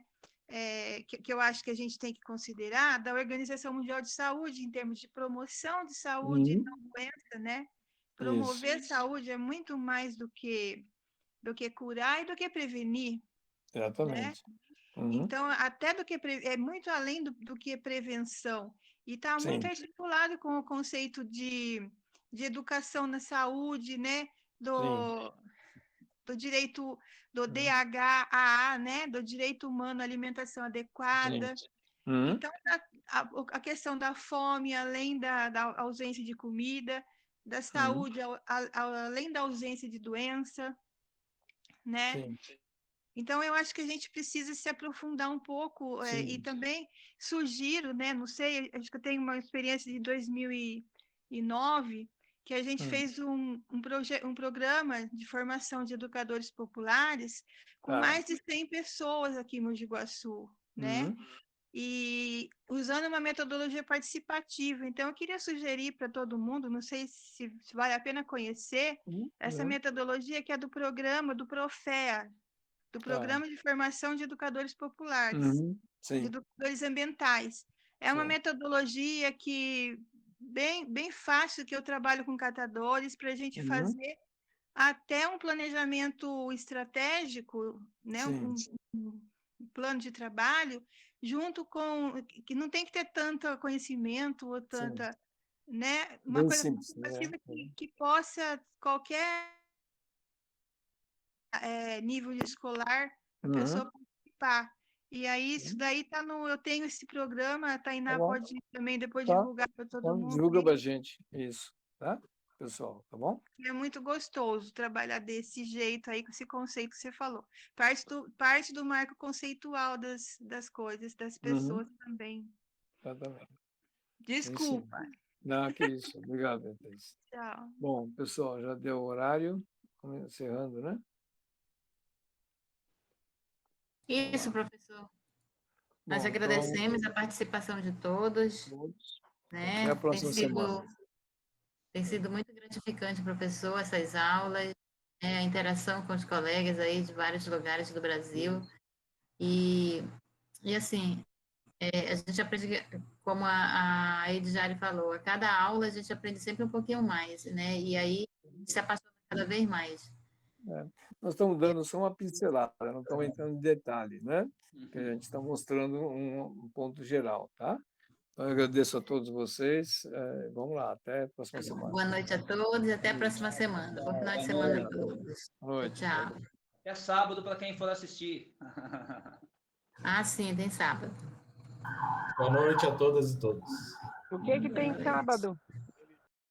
Speaker 8: que eu acho que a gente tem que considerar da Organização Mundial de Saúde, em termos de promoção de saúde e
Speaker 2: Uhum.
Speaker 8: não doença, né?
Speaker 2: Isso.
Speaker 8: Promover saúde é muito mais do que curar e do que prevenir, né?
Speaker 2: Exatamente. Uhum.
Speaker 8: Então, até é muito além do que prevenção. E está muito
Speaker 2: Sim,
Speaker 8: articulado com o conceito de educação na saúde, né?
Speaker 2: sim.
Speaker 8: Do direito do
Speaker 2: Uhum.
Speaker 8: DHAA, né? Do direito humano à alimentação
Speaker 2: Sim.
Speaker 8: adequada.
Speaker 2: Uhum.
Speaker 8: Então, a questão da fome, além da ausência de comida, da
Speaker 2: Uhum.
Speaker 8: saúde, além da ausência de doença, né?
Speaker 2: Sim,
Speaker 8: Então, eu acho que a gente precisa se aprofundar um pouco e
Speaker 2: sim.
Speaker 8: também sugiro, né? Não sei, acho que eu tenho uma experiência de 2009, que a gente
Speaker 2: Hum.
Speaker 8: fez um programa de formação de educadores populares com
Speaker 2: Tá.
Speaker 8: mais de 100 pessoas aqui em Mogi Guaçu, né?
Speaker 2: Uhum.
Speaker 8: E usando uma metodologia participativa. Então, eu queria sugerir para todo mundo, não sei se vale a pena conhecer, essa
Speaker 2: Uhum.
Speaker 8: metodologia que é do programa do Profea, do
Speaker 2: Tá.
Speaker 8: Programa de Formação de Educadores Populares,
Speaker 2: Uhum.
Speaker 8: de
Speaker 2: Sim,
Speaker 8: educadores ambientais. É uma
Speaker 2: sim.
Speaker 8: metodologia que bem fácil que eu trabalho com catadores para a gente
Speaker 2: Uhum.
Speaker 8: fazer até um planejamento estratégico, né?
Speaker 2: Sim,
Speaker 8: Um plano de trabalho, junto com que não tem que ter tanto conhecimento ou
Speaker 2: sim.
Speaker 8: tanta, né? Uma
Speaker 2: Bem
Speaker 8: coisa
Speaker 2: simples, né?
Speaker 8: participativa que possa qualquer nível escolar, a
Speaker 2: Uhum.
Speaker 8: pessoa participar. E aí, isso daí tá no. Eu tenho esse programa, a
Speaker 2: Tá
Speaker 8: Tainá
Speaker 2: bom.
Speaker 8: pode também depois
Speaker 2: Tá.
Speaker 8: divulgar para todo
Speaker 2: Então,
Speaker 8: mundo.
Speaker 2: divulga pra gente isso, tá? Pessoal, tá bom?
Speaker 8: É muito gostoso trabalhar desse jeito aí, com esse conceito que você falou. Parte do marco conceitual das coisas, das
Speaker 2: Uhum.
Speaker 8: pessoas também.
Speaker 2: Exatamente.
Speaker 8: Desculpa.
Speaker 2: Não, que isso. Obrigado, Beatriz.
Speaker 8: Tchau.
Speaker 2: Bom, pessoal, já deu o horário. Vamos encerrando, né?
Speaker 1: Isso, professor. Nós
Speaker 2: Bom,
Speaker 1: agradecemos a participação de todos,
Speaker 2: todos.
Speaker 1: né?
Speaker 2: Até a próxima semana.
Speaker 1: Tem sido muito gratificante, professor, essas aulas, né? A interação com os colegas aí de vários lugares do Brasil. E assim, a gente aprende, como a Edjari falou, a cada aula a gente aprende sempre um pouquinho mais, né? E aí se apaixona cada vez mais.
Speaker 2: Nós estamos dando só uma pincelada, não estamos entrando em detalhe, né? Que a gente está mostrando um ponto geral, tá? Então, eu agradeço a todos vocês. Vamos lá, até a próxima semana.
Speaker 1: Boa noite a todos e até a próxima semana. Bom final de semana a todos.
Speaker 2: Boa noite.
Speaker 1: Tchau.
Speaker 6: É sábado para quem for assistir.
Speaker 1: Ah, sim, tem sábado.
Speaker 9: Boa noite a todas e todos.
Speaker 3: O que que tem sábado?